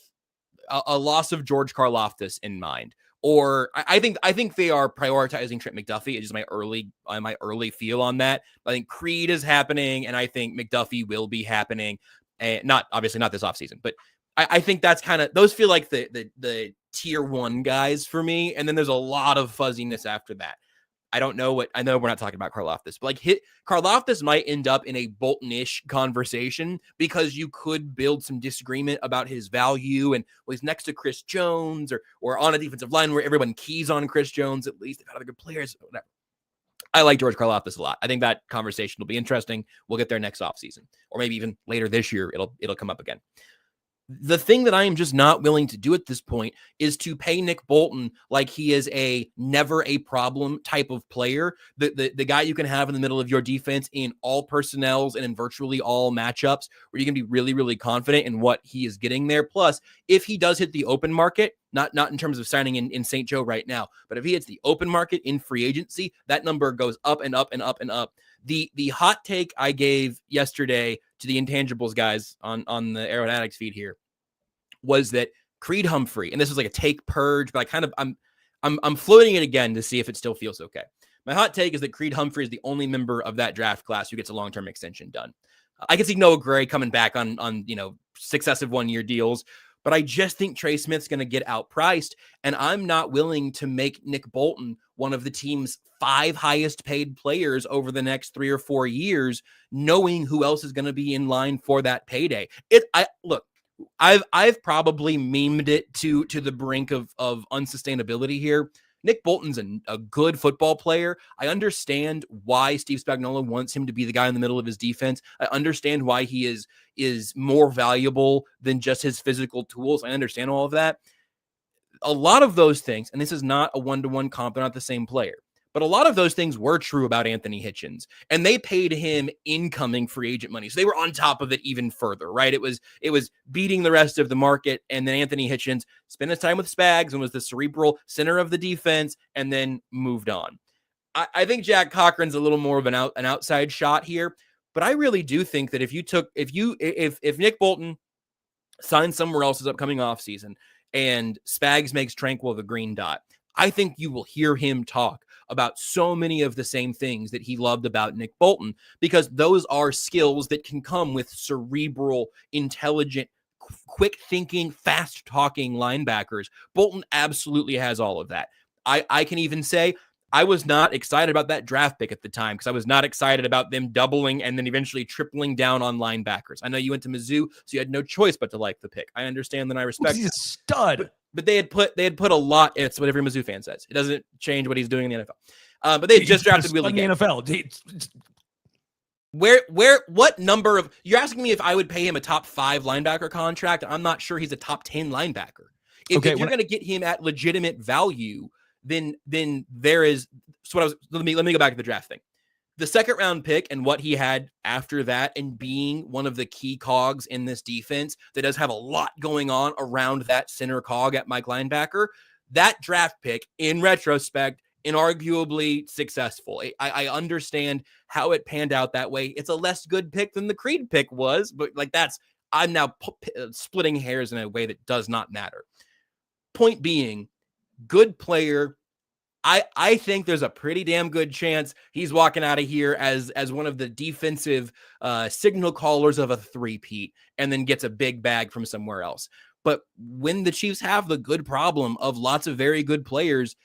S7: a loss of George Karlaftis in mind. Or I think they are prioritizing Trent McDuffie. It's just my early feel on that. I think Creed is happening, and I think McDuffie will be happening. And not this offseason, but I think that's kind of, those feel like the tier 1 guys for me. And then there's a lot of fuzziness after that. I know we're not talking about Karlaftis, but Karlaftis might end up in a Bolton-ish conversation because you could build some disagreement about his value and he's next to Chris Jones or on a defensive line where everyone keys on Chris Jones. At least they've got other good players. Whatever. I like George Karlaftis a lot. I think that conversation will be interesting. We'll get there next offseason, or maybe even later this year. It'll come up again. The thing that I am just not willing to do at this point is to pay Nick Bolton like he is a never a problem type of player, the guy you can have in the middle of your defense in all personnels and in virtually all matchups where you can be really, really confident in what he is getting there. Plus, if he does hit the open market, not in terms of signing in St. Joe right now, but if he hits the open market in free agency, that number goes up and up and up and up. The hot take I gave yesterday to the Intangibles guys on the Arrowhead Addict feed here was that Creed Humphrey, and this was like a take purge, but I'm floating it again to see if it still feels okay. My hot take is that Creed Humphrey is the only member of that draft class who gets a long-term extension done. I can see Noah Gray coming back on successive 1-year deals, but I just think Trey Smith's going to get outpriced, and I'm not willing to make Nick Bolton one of the team's 5 highest paid players over the next 3 or 4 years, knowing who else is going to be in line for that payday. I've probably memed it to the brink of unsustainability here. Nick Bolton's a good football player. I understand why Steve Spagnuolo wants him to be the guy in the middle of his defense. I understand why he is more valuable than just his physical tools. I understand all of that. A lot of those things, and this is not a one-to-one comp, they're not the same player, but a lot of those things were true about Anthony Hitchens, and they paid him incoming free agent money. So they were on top of it even further, right? It was beating the rest of the market. And then Anthony Hitchens spent his time with Spags and was the cerebral center of the defense and then moved on. I think Jack Cochran's a little more of an outside shot here, but I really do think that if Nick Bolton signs somewhere else this upcoming offseason and Spags makes Tranquil the green dot, I think you will hear him talk about so many of the same things that he loved about Nick Bolton, because those are skills that can come with cerebral, intelligent, quick thinking, fast talking linebackers. Bolton absolutely has all of that. I can even say I was not excited about that draft pick at the time because I was not excited about them doubling and then eventually tripling down on linebackers. I know you went to Mizzou, so you had no choice but to like the pick. I understand that. I respect.
S6: He's a stud.
S7: But they had put a lot. It's what every Mizzou fan says. It doesn't change what he's doing in the NFL. But they had just drafted Willie Gay.
S6: In the NFL.
S7: What number of, you're asking me if I would pay him a top 5 linebacker contract? I'm not sure he's a top 10 linebacker. If you're going to get him at legitimate value, then there is. So let me go back to the draft thing. The second round pick and what he had after that, and being one of the key cogs in this defense that does have a lot going on around that center cog at Mike linebacker, that draft pick in retrospect, inarguably successful. I understand how it panned out that way. It's a less good pick than the Creed pick was, but I'm now splitting hairs in a way that does not matter. Point being, good player. I think there's a pretty damn good chance he's walking out of here as one of the defensive signal callers of a three-peat and then gets a big bag from somewhere else. But when the Chiefs have the good problem of lots of very good players,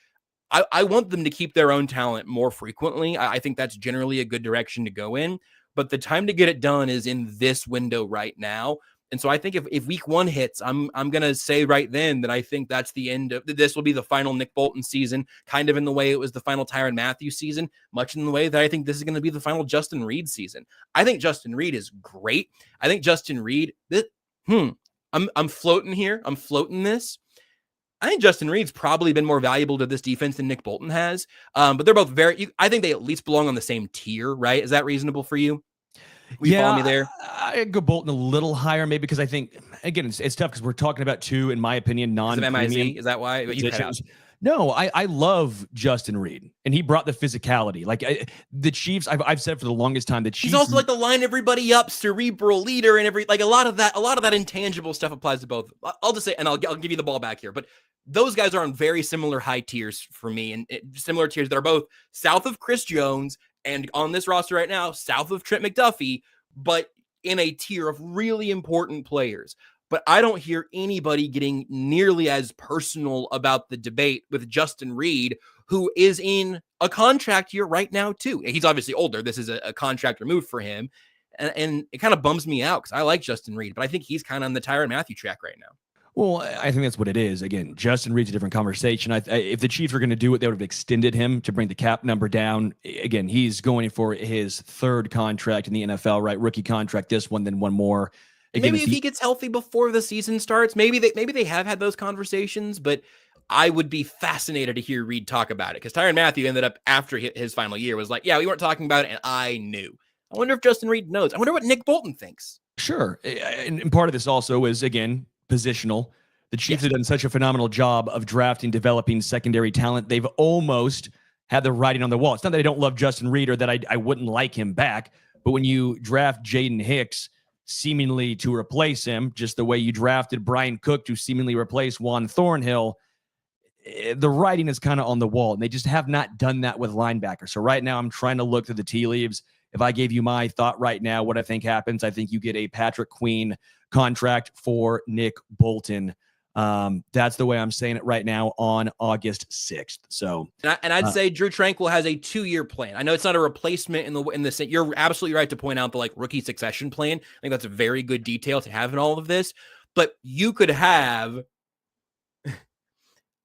S7: I want them to keep their own talent more frequently. I think that's generally a good direction to go in. But the time to get it done is in this window right now. And so I think if week 1 hits, I'm going to say right then that I think that's the end of this. Will be the final Nick Bolton season, kind of in the way it was the final Tyrann Mathieu season, much in the way that I think this is going to be the final Justin Reed season. I think Justin Reed is great. I think Justin Reed, I'm floating here. I'm floating this. I think Justin Reed's probably been more valuable to this defense than Nick Bolton has. But they're both I think they at least belong on the same tier, right? Is that reasonable for you? Will you follow me there?
S6: I'd go Bolton a little higher, maybe, because I think, again, it's tough because we're talking about 2, in my opinion, non-premium.
S7: Is that why? You cut out.
S6: No, I love Justin Reed, and he brought the physicality. The Chiefs, I've said for the longest time that Chiefs.
S7: He's also the line everybody up, cerebral leader, and a lot of that intangible stuff applies to both. I'll just say, and I'll give you the ball back here, but those guys are on very similar high tiers for me, and similar tiers that are both south of Chris Jones and on this roster right now, south of Trent McDuffie, but in a tier of really important players. But I don't hear anybody getting nearly as personal about the debate with Justin Reed, who is in a contract year right now, too. He's obviously older. This is a contract removed for him. And it kind of bums me out because I like Justin Reed, but I think he's kind of on the Tyrann Mathieu track right now.
S6: Well, I think that's what it is. Again, Justin Reed's a different conversation. If the Chiefs were going to do it, they would have extended him to bring the cap number down. Again, he's going for his 3rd contract in the NFL, right? Rookie contract, this one, then one more. Again,
S7: maybe if he gets healthy before the season starts, maybe they have had those conversations, but I would be fascinated to hear Reed talk about it because Tyrann Mathieu ended up after his final year was like, yeah, we weren't talking about it, and I knew. I wonder if Justin Reed knows. I wonder what Nick Bolton thinks.
S6: Sure. And part of this also is, again, positional. The Chiefs have done such a phenomenal job of drafting, developing secondary talent. They've almost had the writing on the wall. It's not that I don't love Justin Reed or that I wouldn't like him back, but when you draft Jaden Hicks seemingly to replace him, just the way you drafted Brian Cook to seemingly replace Juan Thornhill, the writing is kind of on the wall, and they just have not done that with linebackers. So right now I'm trying to look through the tea leaves. If I gave you my thought right now, what I think happens, I think you get a Patrick Queen contract for Nick Bolton. That's the way I'm saying it right now on August 6th. So,
S7: and I'd say Drew Tranquill has a 2-year plan. I know it's not a replacement in the you're absolutely right to point out the like rookie succession plan. I think that's a very good detail to have in all of this, but you could have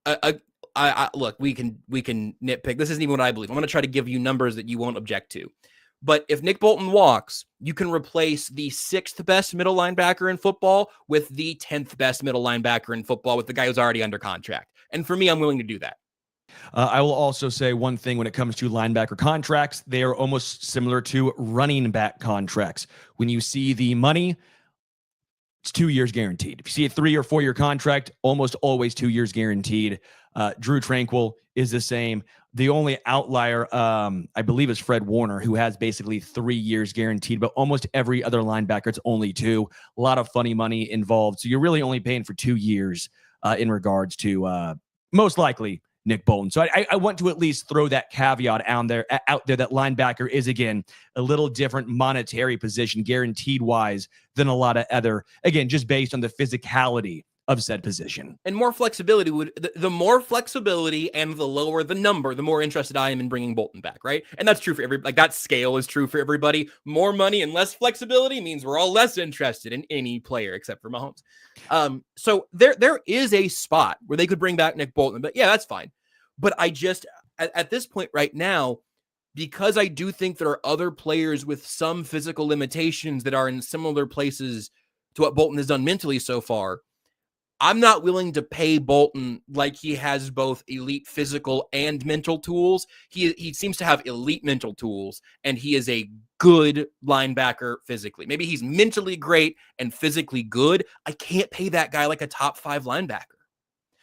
S7: look, we can nitpick. This isn't even what I believe. I'm going to try to give you numbers that you won't object to. But if Nick Bolton walks, you can replace the 6th best middle linebacker in football with the 10th best middle linebacker in football with the guy who's already under contract. And for me, I'm willing to do that.
S6: I will also say one thing when it comes to linebacker contracts. They are almost similar to running back contracts. When you see the money, it's 2 years guaranteed. If you see a 3 or 4 year contract, almost always 2 years guaranteed. Drew Tranquill is the same. The only outlier, I believe, is Fred Warner, who has basically 3 years guaranteed, but almost every other linebacker, it's only 2. A lot of funny money involved. So you're really only paying for 2 years in regards to most likely Nick Bolton. So I want to at least throw that caveat out there that linebacker is, again, a little different monetary position, guaranteed wise, than a lot of other, again, just based on the physicality of said position.
S7: And more flexibility the more flexibility and the lower the number, the more interested I am in bringing Bolton back, right? And that's true for that scale is true for everybody. More money and less flexibility means we're all less interested in any player except for Mahomes. So there is a spot where they could bring back Nick Bolton, but yeah, that's fine. But I just, at this point right now, because I do think there are other players with some physical limitations that are in similar places to what Bolton has done mentally so far, I'm not willing to pay Bolton like he has both elite physical and mental tools. He seems to have elite mental tools, and he is a good linebacker physically. Maybe he's mentally great and physically good. I can't pay that guy like a top 5 linebacker.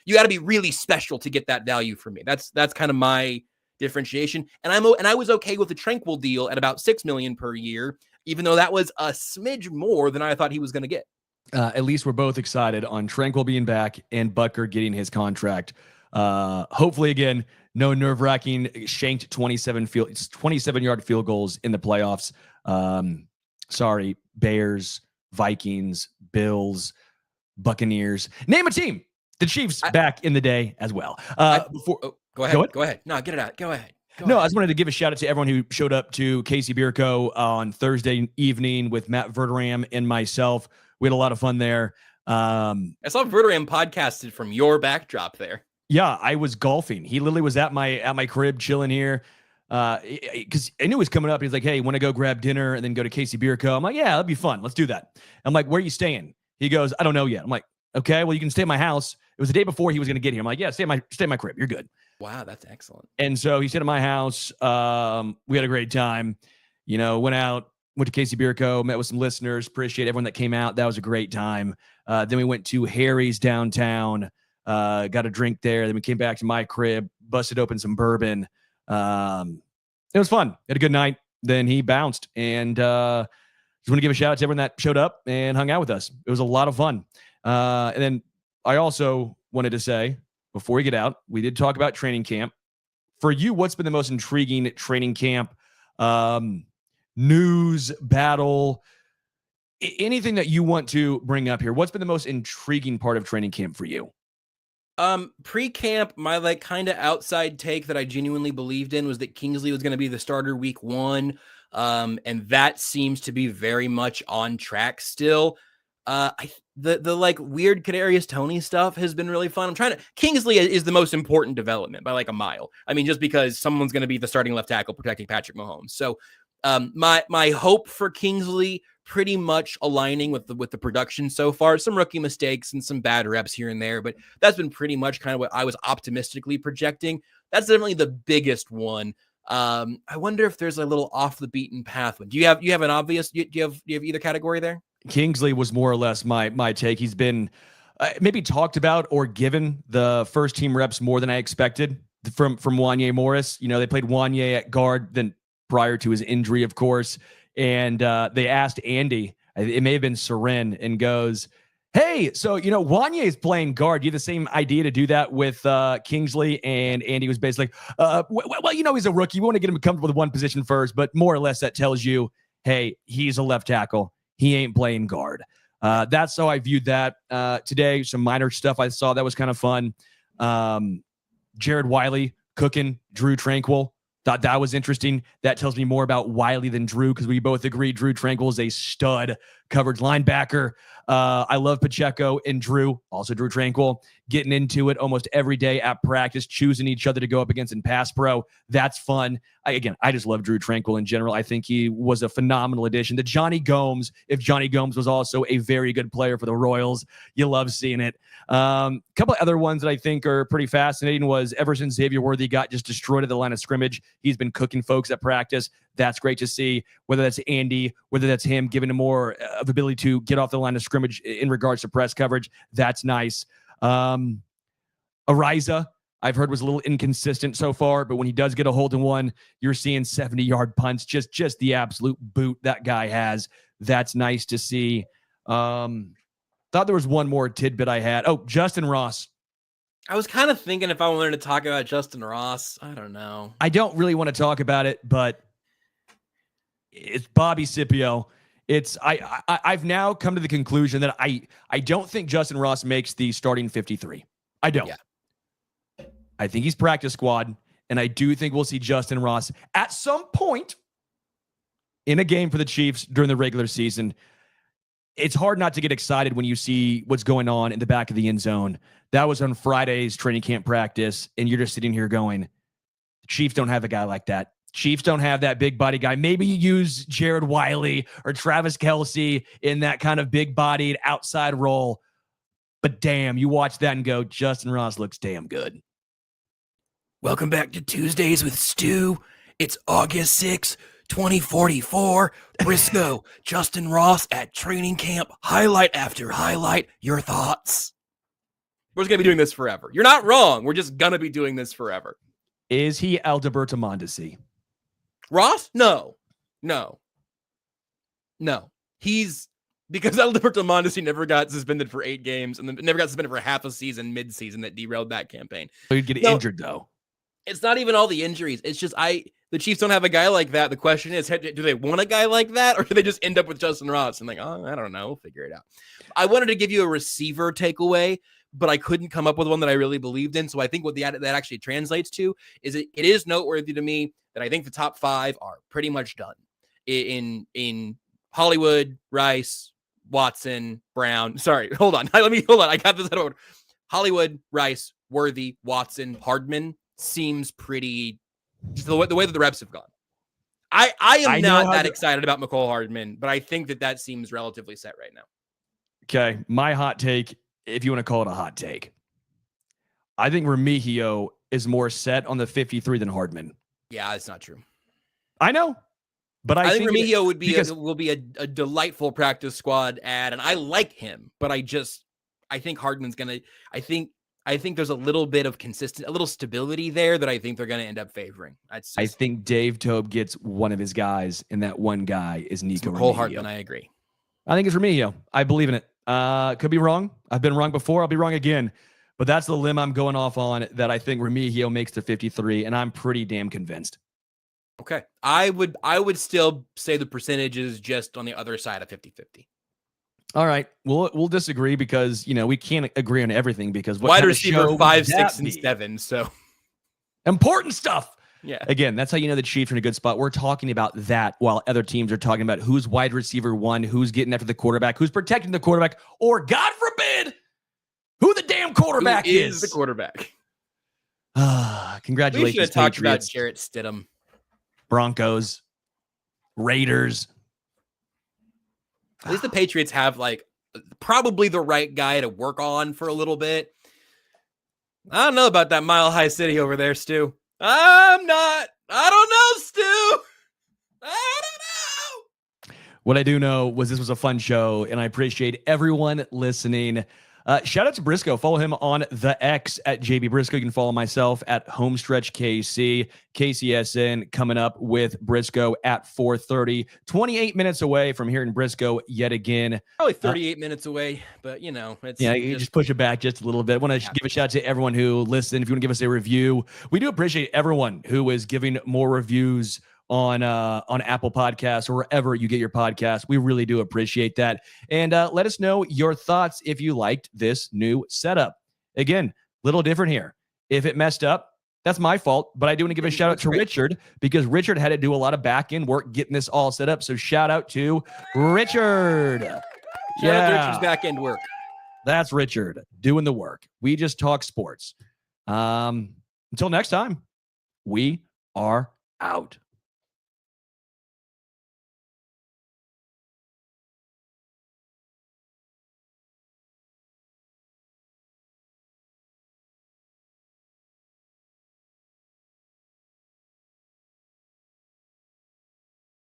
S7: You got to be really special to get that value for me. That's kind of my differentiation. And I was okay with the Tranquill deal at about $6 million per year, even though that was a smidge more than I thought he was going to get.
S6: At least we're both excited on Tranquill being back and Butker getting his contract. Hopefully, again, no nerve-wracking shanked 27-yard field goals in the playoffs. Sorry, Bears, Vikings, Bills, Buccaneers. Name a team. The Chiefs back in the day as well.
S7: Go ahead. No, get it out. Go ahead.
S6: I just wanted to give a shout out to everyone who showed up to Casey Bierko on Thursday evening with Matt Verderam and myself. We had a lot of fun there.
S7: I saw Verderam podcasted from your backdrop there.
S6: Yeah, I was golfing. He literally was at my crib chilling here because I knew he was coming up. He's like, hey, want to go grab dinner and then go to Casey Bierko? I'm like, yeah, that'd be fun. Let's do that. I'm like, where are you staying? He goes, I don't know yet. I'm like, okay, well, you can stay at my house. It was the day before he was going to get here. I'm like, yeah, stay at my crib. You're good.
S7: Wow, that's excellent.
S6: And so he stayed at my house. We had a great time. Went to Casey Bierko, met with some listeners. Appreciate everyone that came out. That was a great time. Then we went to Harry's downtown, got a drink there. Then we came back to my crib, busted open some bourbon. It was fun. Had a good night. Then he bounced. And just want to give a shout out to everyone that showed up and hung out with us. It was a lot of fun. And then I also wanted to say, before we get out, we did talk about training camp. For you, what's been the most intriguing training camp news, battle, anything that you want to bring up here? What's been the most intriguing part of training camp for you?
S7: Pre-camp, my kind of outside take that I genuinely believed in was that Kingsley was going to be the starter week 1. And that seems to be very much on track still. The weird Kadarius Toney stuff has been really fun. Kingsley is the most important development by a mile. I mean, just because someone's going to be the starting left tackle protecting Patrick Mahomes. So, my hope for Kingsley pretty much aligning with the production so far. Some rookie mistakes and some bad reps here and there, but that's been pretty much kind of what I was optimistically projecting. That's definitely the biggest one. I wonder if there's a little off the beaten path one. Do you have an obvious? Do you have either category there?
S6: Kingsley was more or less my take. He's been maybe talked about or given the first team reps more than I expected from Wanye Morris. They played Wanye at guard then prior to his injury, of course. And they asked Andy, it may have been Seren, and goes, Hey, so, Wanye is playing guard. You have the same idea to do that with Kingsley, and Andy was basically, he's a rookie. We want to get him comfortable with one position first, but more or less that tells you, hey, he's a left tackle. He ain't playing guard. That's how I viewed that today. Some minor stuff I saw that was kind of fun. Jared Wiley cooking Drew Tranquil. Thought that was interesting. That tells me more about Wiley than Drew, because we both agree Drew Tranquil is a stud coverage linebacker. I love Pacheco and Drew, also Drew Tranquil, getting into it almost every day at practice, choosing each other to go up against in pass pro. That's fun. I just love Drew Tranquil in general. I think he was a phenomenal addition to Johnny Gomes. If Johnny Gomes was also a very good player for the Royals, you love seeing it. A couple of other ones that I think are pretty fascinating was ever since Xavier Worthy got just destroyed at the line of scrimmage, he's been cooking folks at practice. That's great to see, whether that's Andy, whether that's him giving him more of ability to get off the line of scrimmage in regards to press coverage. That's nice. Ariza, I've heard was a little inconsistent so far, but when he does get a hold of one, you're seeing 70-yard punts, just the absolute boot that guy has. That's nice to see. Thought there was one more tidbit I had. Oh, Justin Ross.
S7: I was kind of thinking if I wanted to talk about Justin Ross. I don't know.
S6: I don't really want to talk about it, but it's Bobby Scipio. I've now come to the conclusion that I don't think Justin Ross makes the starting 53. I don't. Yeah. I think he's practice squad, and I do think we'll see Justin Ross at some point in a game for the Chiefs during the regular season. It's hard not to get excited when you see what's going on in the back of the end zone. That was on Friday's training camp practice, and you're just sitting here going, the Chiefs don't have a guy like that. Chiefs don't have that big body guy. Maybe you use Jared Wiley or Travis Kelce in that kind of big bodied outside role. But damn, you watch that and go, Justin Ross looks damn good.
S7: Welcome back to Tuesdays with Stu. It's August 6, 2044. Brisco, Justin Ross at training camp. Highlight after highlight. Your thoughts? We're just going to be doing this forever. You're not wrong. We're just going to be doing this forever.
S6: Is he Alberto Mondesi?
S7: Ross? No. He's because Alberto Mondesi never got suspended for 8 games and then never got suspended for half a season mid-season that derailed that campaign.
S6: So he'd get injured though.
S7: It's not even all the injuries. It's just the Chiefs don't have a guy like that. The question is, do they want a guy like that, or do they just end up with Justin Ross? And like, oh, I don't know. We'll figure it out. I wanted to give you a receiver takeaway, but I couldn't come up with one that I really believed in. So I think what that actually translates to is it is noteworthy to me that I think the top 5 are pretty much done in Hollywood, Rice, Watson, Brown. Sorry, hold on. Hold on. I got this out of order. Hollywood, Rice, Worthy, Watson, Hardman seems pretty just the way that the reps have gone. I am not that excited about McCole Hardman, but I think that seems relatively set right now.
S6: Okay, my hot take, if you want to call it a hot take, I think Remigio is more set on the 53 than Hardman. Yeah,
S7: it's not true.
S6: I know, but I think
S7: Remigio will be a delightful practice squad ad, and I like him, but I think Hardman's gonna. I think there's a little bit of a little stability there that I think they're going to end up favoring. I
S6: think Dave Tobe gets one of his guys, and that one guy is Nico
S7: Remigio. Hardman, I agree.
S6: I think it's Remigio. I believe in it. Could be wrong. I've been wrong before. I'll be wrong again. But that's the limb I'm going off on, that I think Remigio makes the 53, and I'm pretty damn convinced.
S7: Okay. I would still say the percentage is just on the other side of 50-50.
S6: All right. We'll disagree because, we can't agree on everything because
S7: wide receiver 5, 6, and 7. So
S6: important stuff.
S7: Yeah.
S6: Again, that's how you know the Chiefs are in a good spot. We're talking about that while other teams are talking about who's wide receiver 1, who's getting after the quarterback, who's protecting the quarterback, or God forbid, who the damn quarterback is.
S7: The quarterback.
S6: Congratulations.
S7: We should have talked about Jarrett Stidham.
S6: Broncos, Raiders.
S7: At least the Patriots have probably the right guy to work on for a little bit. I don't know about that Mile High City over there, Stu. I don't know, Stu. I don't know.
S6: What I do know was this was a fun show, and I appreciate everyone listening. Shout out to Brisco. Follow him on the X at JB Brisco. You can follow myself at Homestretch KC. KCSN coming up with Brisco at 4:30. 28 minutes away from hearing Brisco yet again.
S7: Probably 38 minutes away, but you know, it's
S6: you just push it back just a little bit. I want to give a shout out to everyone who listened. If you want to give us a review, we do appreciate everyone who is giving more reviews on Apple Podcasts or wherever you get your podcasts. We really do appreciate that. And let us know your thoughts if you liked this new setup. Again, little different here. If it messed up, that's my fault. But I do want to give a shout out to Richard because Richard had to do a lot of back end work getting this all set up. So shout out to Richard.
S7: Shout out to Richard's back end work.
S6: That's Richard doing the work. We just talk sports. Until next time, we are out.